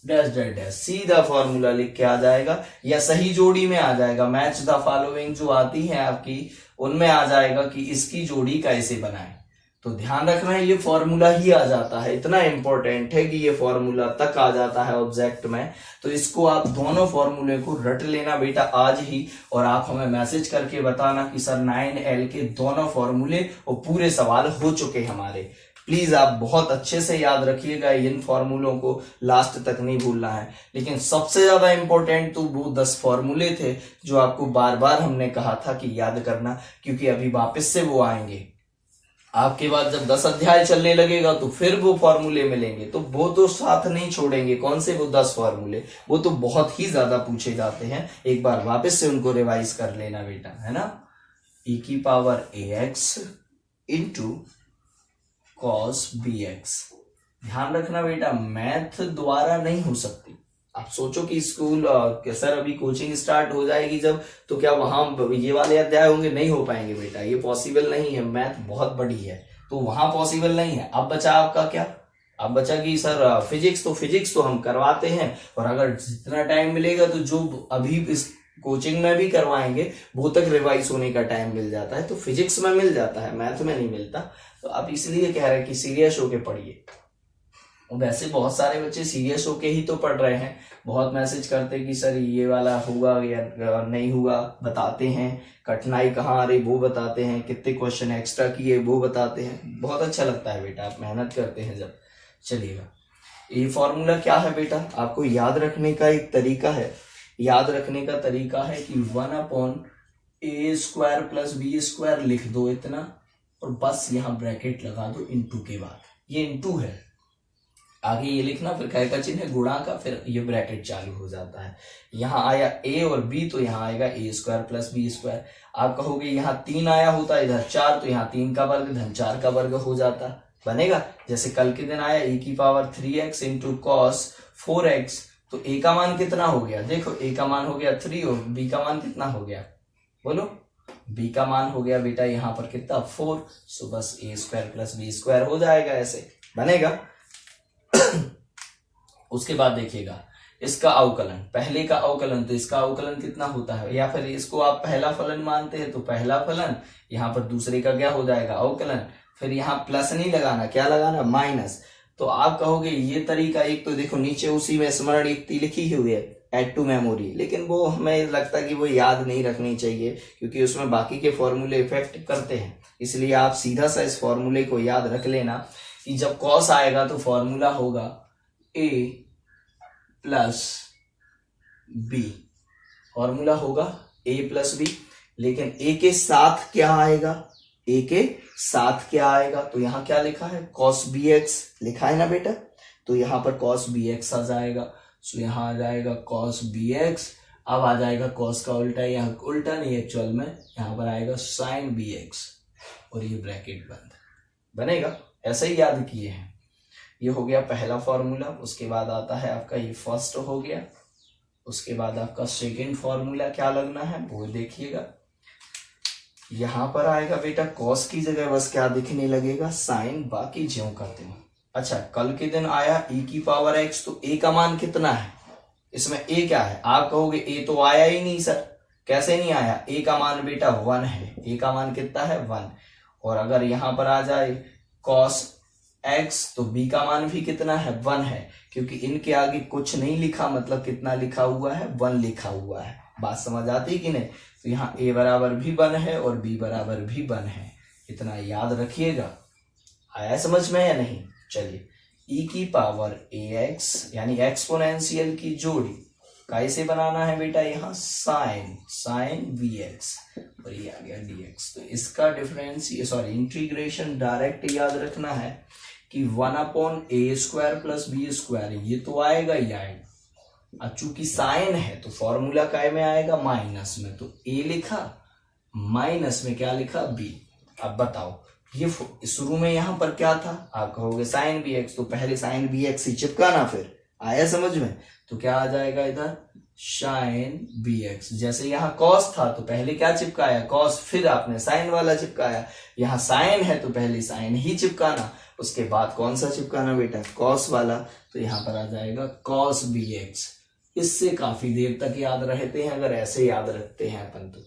डैश डैश डैश, सीधा फॉर्मूला लिख के आ जाएगा या सही जोड़ी में आ जाएगा। मैच द फॉलोइंग जो आती है आपकी उनमें आ जाएगा कि इसकी जोड़ी कैसे बनाए। तो ध्यान रखना है ये फॉर्मूला ही आ जाता है, इतना इंपॉर्टेंट है कि ये फॉर्मूला तक आ जाता है ऑब्जेक्ट में। तो इसको आप दोनों फॉर्मूले को रट लेना बेटा आज ही, और आप हमें मैसेज करके बताना कि सर 9L के दोनों फॉर्मूले और पूरे सवाल हो चुके हमारे। प्लीज आप बहुत अच्छे से याद रखिएगा इन फॉर्मूलों को, लास्ट तक नहीं भूलना है। लेकिन सबसे ज्यादा इंपॉर्टेंट तो वो 10 फॉर्मूले थे जो आपको बार बार हमने कहा था कि याद करना, क्योंकि अभी वापस से वो आएंगे आपके बाद। जब 10 अध्याय चलने लगेगा तो फिर वो फॉर्मूले मिलेंगे, तो वो तो साथ नहीं छोड़ेंगे। कौन से वो 10 फॉर्मूले, वो तो बहुत ही ज्यादा पूछे जाते हैं, एक बार वापस से उनको रिवाइज कर लेना बेटा, है ना। e की power ax into cos bx, ध्यान रखना बेटा मैथ द्वारा नहीं हो सकती। आप सोचो कि स्कूल सर अभी कोचिंग स्टार्ट हो जाएगी जब, तो क्या वहां ये वाले अध्याय होंगे, नहीं हो पाएंगे बेटा, ये पॉसिबल नहीं है, मैथ बहुत बड़ी है तो वहां पॉसिबल नहीं है। अब बचा आपका क्या, अब बचा कि सर फिजिक्स तो हम करवाते हैं, और अगर जितना टाइम मिलेगा तो जो अभी इस कोचिंग में भी करवाएंगे वो तक रिवाइज होने का टाइम मिल जाता है, तो फिजिक्स में मिल जाता है, मैथ में नहीं मिलता। तो आप इसलिए कह रहे हैं कि सीरियस होके पढ़िए। वैसे बहुत सारे बच्चे सीरियस होके ही तो पढ़ रहे हैं, बहुत मैसेज करते कि सर ये वाला होगा या नहीं हुआ, बताते हैं कठिनाई कहाँ आ रही वो बताते हैं, कितने क्वेश्चन एक्स्ट्रा किए वो बताते हैं। बहुत अच्छा लगता है बेटा, आप मेहनत करते हैं जब। चलिएगा, ये फॉर्मूला क्या है बेटा, आपको याद रखने का एक तरीका है। याद रखने का तरीका है कि 1/a² प्लस b² लिख दो इतना, और बस यहाँ ब्रैकेट लगा दो इंटू के बाद, ये इंटू है, आगे ये लिखना, फिर काय का चिन्ह है गुणा का, फिर ये ब्रैकेट चालू हो जाता है। यहाँ आया a और b तो यहाँ आएगा a² प्लस b²। आप कहोगे यहाँ 3 आया होता, इधर 4 तो यहाँ 3 का वर्ग धन 4 का वर्ग हो जाता, बनेगा। जैसे कल के दिन आया e की power 3x into cos 4x, तो a का मान कितना हो गया, देखो a का मान हो गया 3 और b का मान कितना हो गया, बोलो। b का मान हो गया बेटा यहाँ पर कितना 4, सो बस a² प्लस b² हो जाएगा, ऐसे बनेगा। उसके बाद देखिएगा इसका अवकलन, पहले का अवकलन, तो इसका अवकलन कितना होता है, या फिर इसको आप पहला फलन मानते हैं तो पहला फलन, यहाँ पर दूसरे का क्या हो जाएगा अवकलन, फिर यहाँ प्लस नहीं लगाना, क्या लगाना माइनस। तो आप कहोगे ये तरीका, एक तो देखो नीचे उसी में स्मरण युक्ति लिखी हुई है ऐड टू मेमोरी, लेकिन वो हमें लगता है कि वो याद नहीं रखनी चाहिए क्योंकि उसमें बाकी के फॉर्मूले इफेक्ट करते हैं। इसलिए आप सीधा सा इस फॉर्मूले को याद रख लेना कि जब कॉस आएगा तो फॉर्मूला होगा a प्लस b, फॉर्मूला होगा a प्लस b, लेकिन a के साथ क्या आएगा, a के साथ क्या आएगा, तो यहाँ क्या लिखा है cos bx लिखा है ना बेटा, तो यहाँ पर cos bx आ जाएगा। सो यहाँ आ जाएगा cos bx, अब आ जाएगा cos का उल्टा, यहाँ उल्टा नहीं एक्चुअल में, यहाँ पर आएगा sin bx और ये ब्रैकेट बंद, बनेगा। ऐसे ही याद किए हैं। ये हो गया पहला फॉर्मूला। उसके बाद आता है आपका ये फर्स्ट हो गया, उसके बाद आपका सेकेंड फॉर्मूला क्या लगना है वो देखिएगा। यहाँ पर आएगा बेटा कॉस की जगह बस क्या दिखने लगेगा साइन, बाकी ज्यों करते हो। अच्छा, कल के दिन आया e की पावर x, तो a का मान कितना है, इसमें ए क्या है? आप कहोगे ए तो आया ही नहीं सर। कैसे नहीं आया? ए का मान बेटा 1 है। ए का मान कितना है? 1। और अगर यहां पर आ जाए cos x तो b का मान भी कितना है? 1 है। क्योंकि इनके आगे कुछ नहीं लिखा, मतलब कितना लिखा हुआ है? 1 लिखा हुआ है। बात समझ आती कि नहीं? तो यहाँ a बराबर भी 1 है और b बराबर भी 1 है। इतना याद रखिएगा। आया समझ में या नहीं? चलिए, e की पावर ax यानी एक्सपोनेंशियल की जोड़ी कैसे बनाना है बेटा? यहाँ साइन bx और ये आ गया dx। तो इसका इंटीग्रेशन डायरेक्ट याद रखना है कि 1/a² + b², ये तो आएगा ही आएगा। अब चूंकि साइन है तो फॉर्मूला काय में आएगा? माइनस में। तो a लिखा, माइनस में क्या लिखा? b। अब बताओ, ये शुरू में यहां पर क्या था? आप कहोगे साइन bx, तो पहले साइन bx ही चिपकाना। फिर आया समझ में? तो क्या आ जाएगा इधर? Sine bx। जैसे यहाँ cos था तो पहले क्या चिपकाया? cos, फिर आपने साइन वाला चिपकाया। यहाँ साइन है तो पहले साइन ही चिपकाना, उसके बाद कौन सा चिपकाना बेटा? cos वाला। तो यहाँ पर आ जाएगा cos bx। इससे काफी देर तक याद रहते हैं अगर ऐसे याद रखते हैं अपन। तो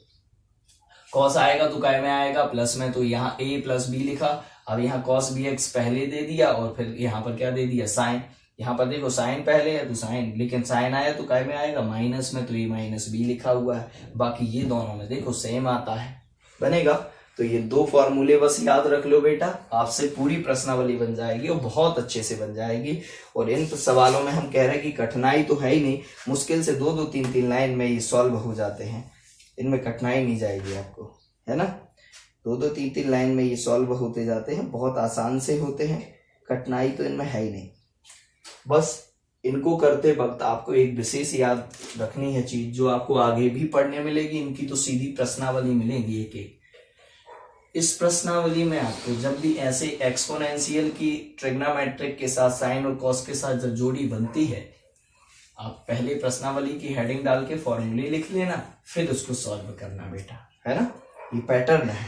cos आएगा तो काय में आएगा? प्लस में। तो यहाँ a + b लिखा। अब यहाँ cos bx पहले दे दिया और फिर यहाँ पर क्या दे दिया? साइन। यहाँ पर देखो साइन पहले है तो साइन, लेकिन साइन आया तो काय में आएगा? माइनस में। तो ये -b लिखा हुआ है। बाकी ये दोनों में देखो सेम आता है, बनेगा। तो ये दो फॉर्मूले बस याद रख लो बेटा, आपसे पूरी प्रश्नावली बन जाएगी और बहुत अच्छे से बन जाएगी। और इन सवालों में हम कह रहे हैं कि कठिनाई तो है ही नहीं, मुश्किल से 2-2, 3-3 लाइन में ये सॉल्व हो जाते हैं। इनमें कठिनाई नहीं जाएगी आपको, है ना? 2-2, 3-3 लाइन में ये सॉल्व होते जाते हैं, बहुत आसान से होते हैं, कठिनाई तो इनमें है ही नहीं। बस इनको करते वक्त आपको एक विशेष याद रखनी है चीज, जो आपको आगे भी पढ़ने मिलेगी। इनकी तो सीधी प्रश्नावली मिलेगी एक एक। इस प्रश्नावली में आपको जब भी ऐसे एक्सपोनेंशियल की ट्रिग्नोमेट्रिक के साथ साइन और कॉस के साथ जब जोड़ी बनती है, आप पहले प्रश्नावली की हेडिंग डाल के फॉर्मूले लिख लेना, फिर उसको सॉल्व करना बेटा, है ना? ये पैटर्न है।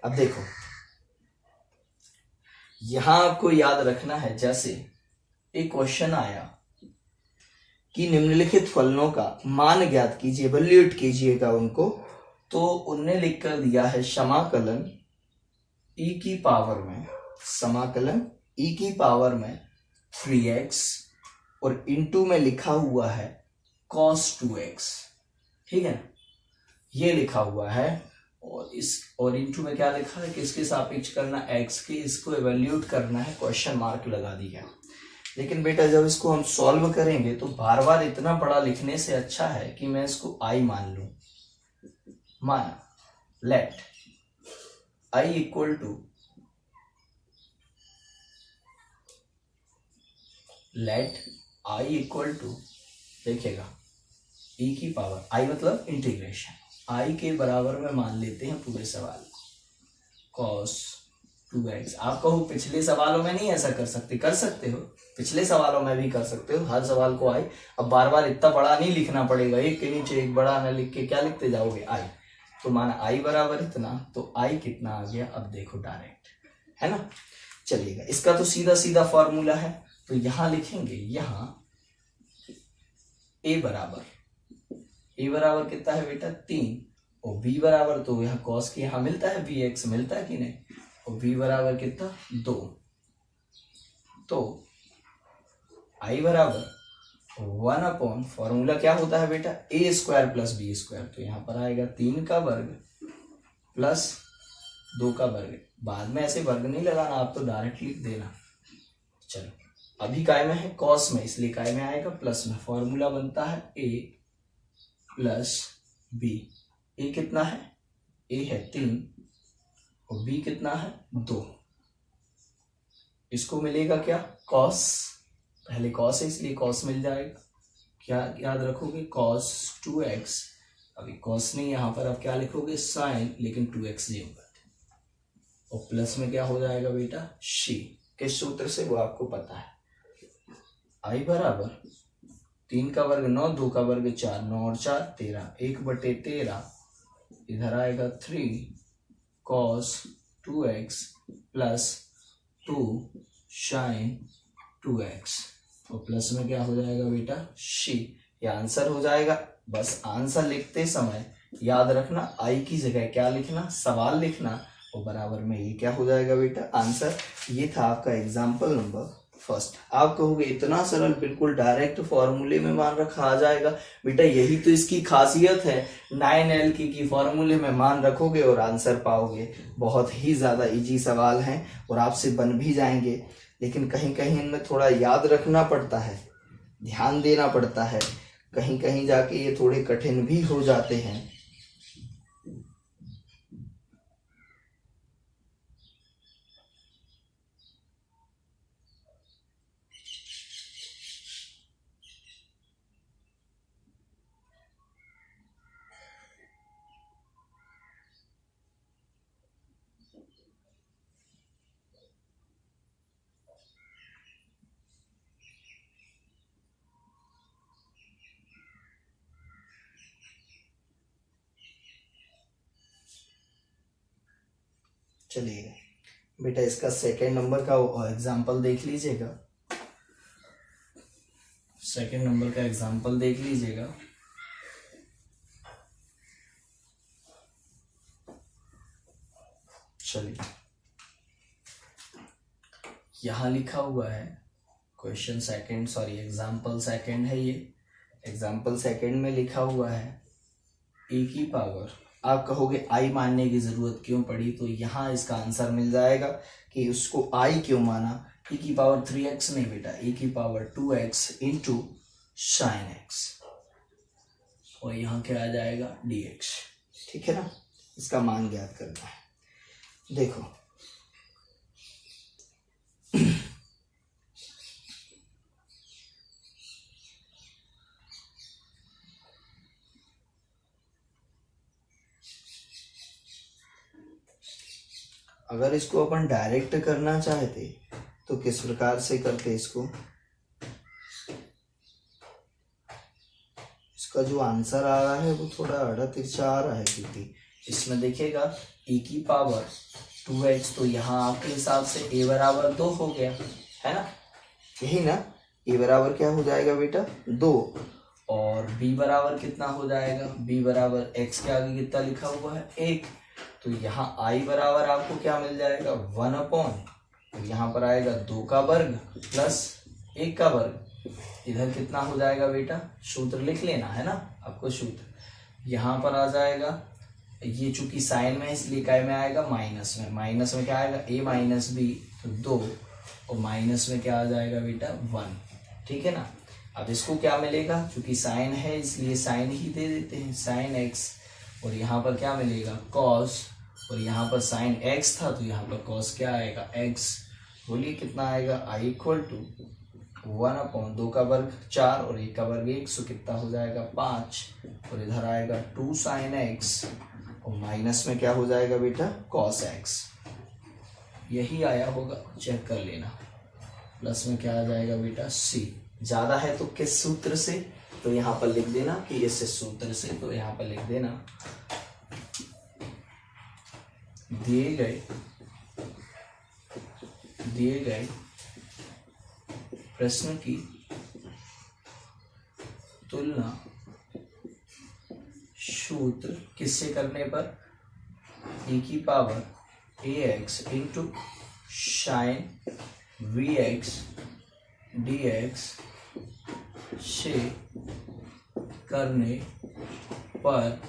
अब देखो, यहां आपको याद रखना है, जैसे एक क्वेश्चन आया कि निम्नलिखित फलनों का मान ज्ञात कीजिए, इवैल्यूएट कीजिएगा उनको। तो उनने लिख कर दिया है समाकलन e की पावर में, समाकलन e की पावर में 3x और इनटू में लिखा हुआ है cos 2x, ठीक है ना? ये लिखा हुआ है। और इनटू में क्या लिखा है कि इसके सापेक्ष करना x के, इसको इवैल्यूएट करना है, क्वेश्चन मार्क लगा दिया। लेकिन बेटा जब इसको हम सॉल्व करेंगे तो बार बार इतना बड़ा लिखने से अच्छा है कि मैं इसको i मान लूं। माना लेट i इक्वल टू, देखिएगा e की पावर i मतलब इंटीग्रेशन, i के बराबर में मान लेते हैं पूरे सवाल cos 2x। आप कहो पिछले सवालों में नहीं ऐसा कर सकते, कर सकते हो, पिछले सवालों में भी कर सकते हो, हर सवाल को i। अब बार बार इतना बड़ा नहीं लिखना पड़ेगा, एक के नीचे एक बड़ा न लिख के क्या लिखते जाओगे? i। तो माना i बराबर इतना, तो i कितना आ गया? अब देखो डायरेक्ट, है ना? चलिएगा, इसका तो सीधा सीधा फॉर्मूला है। तो यहां लिखेंगे, यहां a बराबर कितना है बेटा? 3। और b बराबर, तो यहाँ cos के यहाँ मिलता है bx, मिलता है कि नहीं? और b बराबर कितना? 2। तो i बराबर 1/, फॉर्मूला क्या होता है बेटा? a² + b²। तो यहाँ पर आएगा 3 का वर्ग प्लस 2 का वर्ग। बाद में ऐसे वर्ग नहीं लगाना, आप तो डायरेक्ट लिख देना। चलो, अभी काय में है? cos में, इसलिए काय में आएगा प्लस में। फॉर्मूला बनता है a + b। a कितना है? a है 3 और b कितना है? 2। इसको मिलेगा क्या? cos, पहले cos है इसलिए cos मिल जाएगा। क्या याद रखोगे? cos 2x। अभी cos नहीं, यहां पर अब क्या लिखोगे? sin, लेकिन 2x नहीं होगा। और प्लस में क्या हो जाएगा बेटा? c। किस सूत्र से? वो आपको पता है। i बराबर 3 का वर्ग 9, 2 का वर्ग 4, 9 और 4 13, 1/13। इधर आएगा 3 cos 2x + 2 sin 2x। और प्लस में क्या हो जाएगा बेटा शी, ये आंसर हो जाएगा। बस आंसर लिखते समय याद रखना आई की जगह क्या लिखना, सवाल लिखना, और बराबर में ये क्या हो जाएगा बेटा आंसर। ये था आपका एग्जाम्पल नंबर फर्स्ट। आप कहोगे इतना सरल, बिल्कुल डायरेक्ट फॉर्मूले में मान रखा आ जाएगा। बेटा यही तो इसकी खासियत है, 9L की फॉर्मूले में मान रखोगे और आंसर पाओगे। बहुत ही ज्यादा इजी सवाल हैं और आपसे बन भी जाएंगे, लेकिन कहीं कहीं इनमें थोड़ा याद रखना पड़ता है, ध्यान देना पड़ता है, कहीं कहीं जाके ये थोड़े कठिन भी हो जाते हैं। चलिए बेटा इसका सेकेंड नंबर का एग्जाम्पल देख लीजिएगा। सेकेंड नंबर का एग्जाम्पल देख लीजिएगा। चलिए यहां लिखा हुआ है question second, sorry example second है ये। एग्जाम्पल सेकेंड में लिखा हुआ है ए की पावर, आप कहोगे आई मानने की जरूरत क्यों पड़ी, तो यहाँ इसका आंसर मिल जाएगा कि उसको आई क्यों माना। e की पावर 3x नहीं बेटा, e की power 2x into sine x, और यहाँ क्या आ जाएगा dx। ठीक है ना, इसका मान ज्ञात करना है। देखो अगर इसको अपन डायरेक्ट करना चाहते तो किस प्रकार से करते इसको, इसका जो आंसर आ रहा है वो थोड़ा अड़ा तिरछा आ रहा है, क्योंकि इसमें देखिएगा e की पावर 2x, तो यहाँ आपके हिसाब से a बराबर 2 हो गया है ना, यही ना, a बराबर क्या हो जाएगा बेटा 2, और b बराबर कितना हो जाएगा, b बराबर x के आगे कितना लिखा हुआ है 1, तो यहाँ i बराबर आपको क्या मिल जाएगा 1 अपॉन, तो यहाँ पर आएगा 2 का वर्ग प्लस 1 का वर्ग, इधर कितना हो जाएगा बेटा, सूत्र लिख लेना है ना आपको सूत्र, यहाँ पर आ जाएगा, ये चूंकि साइन में इसलिए काय में आएगा माइनस में, माइनस में क्या आएगा a माइनस बी, तो 2, और माइनस में क्या आ जाएगा बेटा 1। ठीक है ना, अब इसको क्या मिलेगा, चूंकि साइन है इसलिए साइन ही दे देते हैं, साइन x, और यहाँ पर क्या मिलेगा cos, और यहाँ पर साइन x था तो यहाँ पर cos क्या आएगा x। बोलिए कितना आएगा, i इक्वल टू 1 अपॉन 2 का वर्ग 4 और 1 का वर्ग 1, सो कितना हो जाएगा 5, और इधर आएगा 2 साइन x, और माइनस में क्या हो जाएगा बेटा cos x। यही आया होगा, चेक कर लेना। प्लस में क्या आ जाएगा बेटा c, ज्यादा है तो किस सूत्र से, तो यहाँ पर लिख देना कि इस सूत्र से, तो यहाँ पर लिख देना दिए गए प्रश्न की तुलना सूत्र किससे करने पर, e की power ax into sine vx dx से करने पर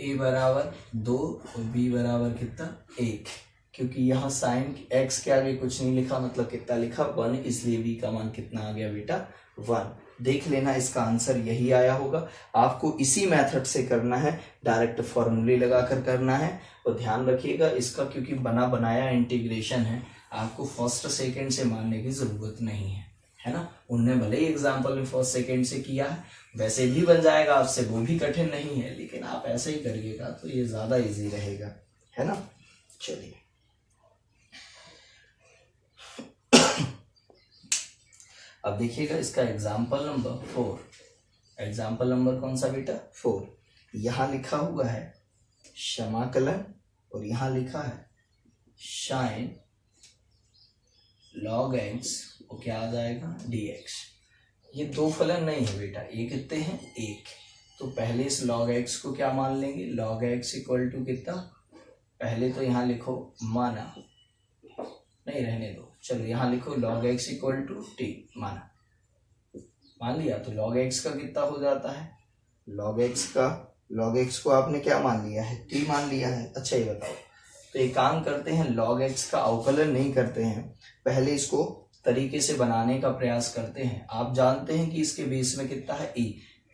a बराबर 2 और b बराबर कितना 1, क्योंकि यहाँ साइन x के आगे कुछ नहीं लिखा, मतलब कितना लिखा 1, इसलिए b का मान कितना आ गया बेटा 1। देख लेना इसका आंसर यही आया होगा। आपको इसी मेथड से करना है, डायरेक्ट फॉर्मूले लगाकर करना है, और ध्यान रखिएगा इसका क्योंकि बना बनाया इंटीग्रेशन है, आपको फर्स्ट सेकेंड से मानने की जरूरत नहीं है ना। उनने भले ही एग्जाम्पल में फर्स्ट सेकेंड से किया है, वैसे भी बन जाएगा आपसे, वो भी कठिन नहीं है, लेकिन आप ऐसे ही करिएगा तो ये ज्यादा इजी रहेगा, है ना। चलिए अब देखिएगा इसका एग्जाम्पल नंबर 4। एग्जाम्पल नंबर कौन सा बेटा 4। यहां लिखा हुआ है समाकलन और यहां लिखा है साइन log x वो क्या आ जाएगा dx। ये दो फलन नहीं है बेटा, ये कितने हैं, एक। तो पहले इस log x को क्या मान लेंगे, log x इक्वल टू कितना, पहले तो यहाँ लिखो माना, नहीं रहने दो, चलो यहाँ लिखो log x equal to t, माना, मान लिया। तो log x का कितना हो जाता है, log x को आपने क्या मान लिया है, t मान लिया है। अच्छा ये बताओ, तो एक काम करते हैं, log x का अवकलन नहीं करते हैं, पहले इसको तरीके से बनाने का प्रयास करते हैं। आप जानते हैं कि इसके बेस में कितना है,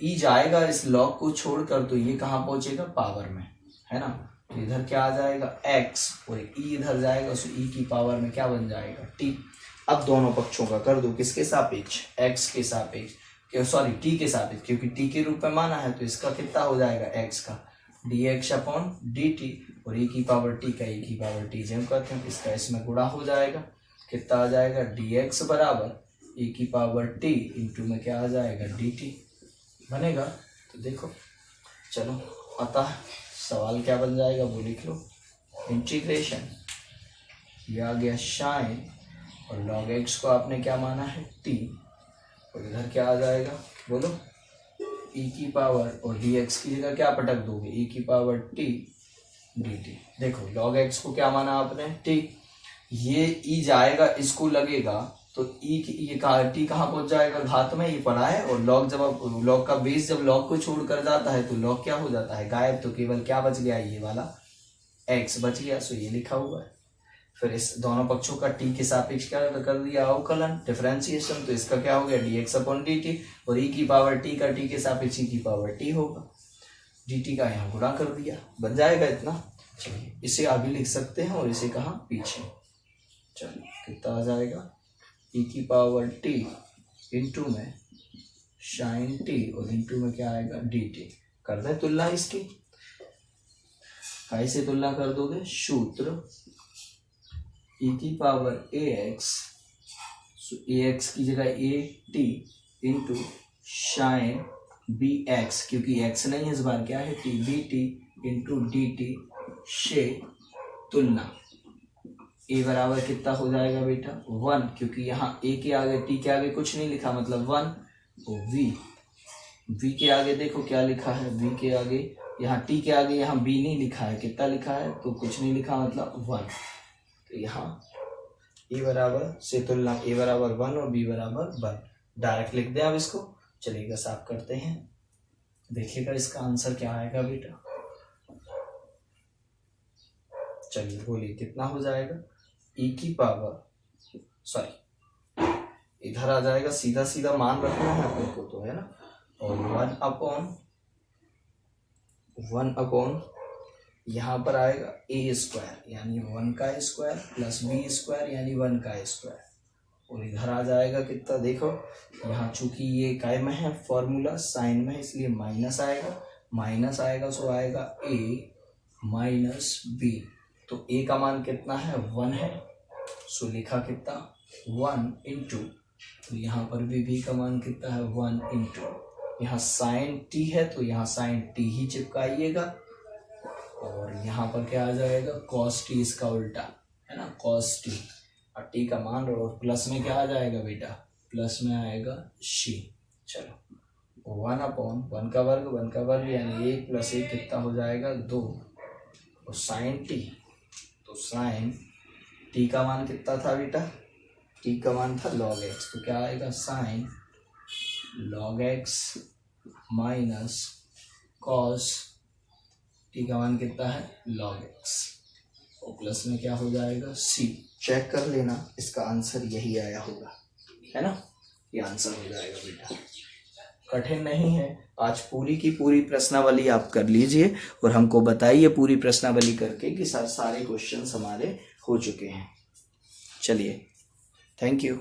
e जाएगा इस log को छोड़कर, तो ये कहाँ पहुंचेगा, पावर में, है ना। तो इधर क्या आ जाएगा x, और e इधर जाएगा, तो e की पावर में क्या बन जाएगा, t। अब दोनों पक्षों का कर दो, किसके सापेक्ष, x के सापेक्ष, सॉरी t के सापेक्ष, क्योंकि t के रूप में माना है, तो इसका कितना हो जाएगा, x का dx अपॉन dt, और e की पावर t का e की पावर t जब कहते हैं, इसका इसमें गुणा हो जाएगा, कितना आ जाएगा, dx बराबर e की पावर t इंटू में क्या आ जाएगा, dt बनेगा। तो देखो, चलो अतः सवाल क्या बन जाएगा वो लिख लो, इंटीग्रेशन, ये आ गया साइन, और log x को आपने क्या माना है, t, और इधर क्या आ जाएगा बोलो, e की पावर, और dx की जगह क्या पटक दोगे, e की पावर t dt। देखो log x को क्या माना आपने, t, ये e जाएगा, इसको लगेगा, तो e ये t कहाँ पहुंच जाएगा, घात में, ये पढ़ा है। और log जब log का बेस जब log को छोड़ कर जाता है, तो log क्या हो जाता है, गायब, तो केवल क्या बच गया, ये वाला x बच गया, सो ये लिखा हुआ है। फिर इस दोनों पक्षों का t के सापेक्ष क्या कर दिया, अवकलन, डिफरेंशिएशन, तो इसका क्या हो गया, dx अपॉन dt, और e की पावर t का t के सापेक्ष e की पावर t होगा, dt का यहाँ गुणा कर दिया, बन जाएगा इतना। चलिए इसे आगे लिख सकते हैं, और इसे कहाँ, पीछे। चलिए कितना आ जाएगा, e की पावर t इंटू में साइन t, और इंटू में क्या आएगा, dt। कर दें तुलना इसकी, कैसे तुलना कर दोगे, सूत्र e की पावर ax, ax की जगह a t into sine bx, क्योंकि x नहीं है इस बार, क्या है t, bt इंटू dt से तुलना, a बराबर कितना हो जाएगा बेटा, 1, क्योंकि यहाँ a के आगे t के आगे कुछ नहीं लिखा, मतलब 1, और v के आगे देखो क्या लिखा है, v के आगे, यहाँ t के आगे यहाँ b नहीं लिखा है, कितना लिखा है, तो कुछ नहीं लिखा, मतलब 1। तो यहाँ a बराबर से तुलना, a बराबर 1 और b बराबर 1, डायरेक्ट लिख दें अब इसको। चलिएगा साफ करते हैं, देखिएगा इसका आंसर क्या आएगा बेटा। चलिए बोलिए कितना हो जाएगा, e की पावर, सॉरी इधर आ जाएगा, सीधा सीधा मान रखना है अपने को, तो है ना, और 1 अपॉन यहाँ पर आएगा a स्क्वायर, यानी 1 का स्क्वायर, प्लस b स्क्वायर, यानी 1 का स्क्वायर, और इधर आ जाएगा कितना, देखो यहाँ चूंकि ये काय में है, फॉर्मूला साइन में है, इसलिए माइनस आएगा, सो आएगा a माइनस b, तो a का मान कितना है, 1 है, सो लिखा कितना, 1 इंटू, तो यहाँ पर भी b का मान कितना है, 1 इंटू, यहाँ साइन t है, तो यहाँ साइन t ही चिपकाइएगा, और यहाँ पर क्या आ जाएगा, cos t, इसका उल्टा है ना, cos t, और t का मान, और प्लस में क्या आ जाएगा बेटा, प्लस में आएगा c। चलो 1 अपॉन 1 का वर्ग यानी 1 प्लस 1 कितना हो जाएगा, 2, और साइन t, तो साइन t का मान कितना था बेटा, t का मान था log x, तो क्या आएगा, sine log x minus cos t का मान कितना है, log x, और प्लस में क्या हो जाएगा, c। चेक कर लेना, इसका आंसर यही आया होगा, है ना, ये आंसर हो जाएगा बेटा, कठिन नहीं है। आज पूरी की पूरी प्रश्नावली आप कर लीजिए, और हमको बताइए पूरी प्रश्नावली करके कि सारे क्वेश्चंस हमारे हो चुके हैं। चलिए, थैंक यू।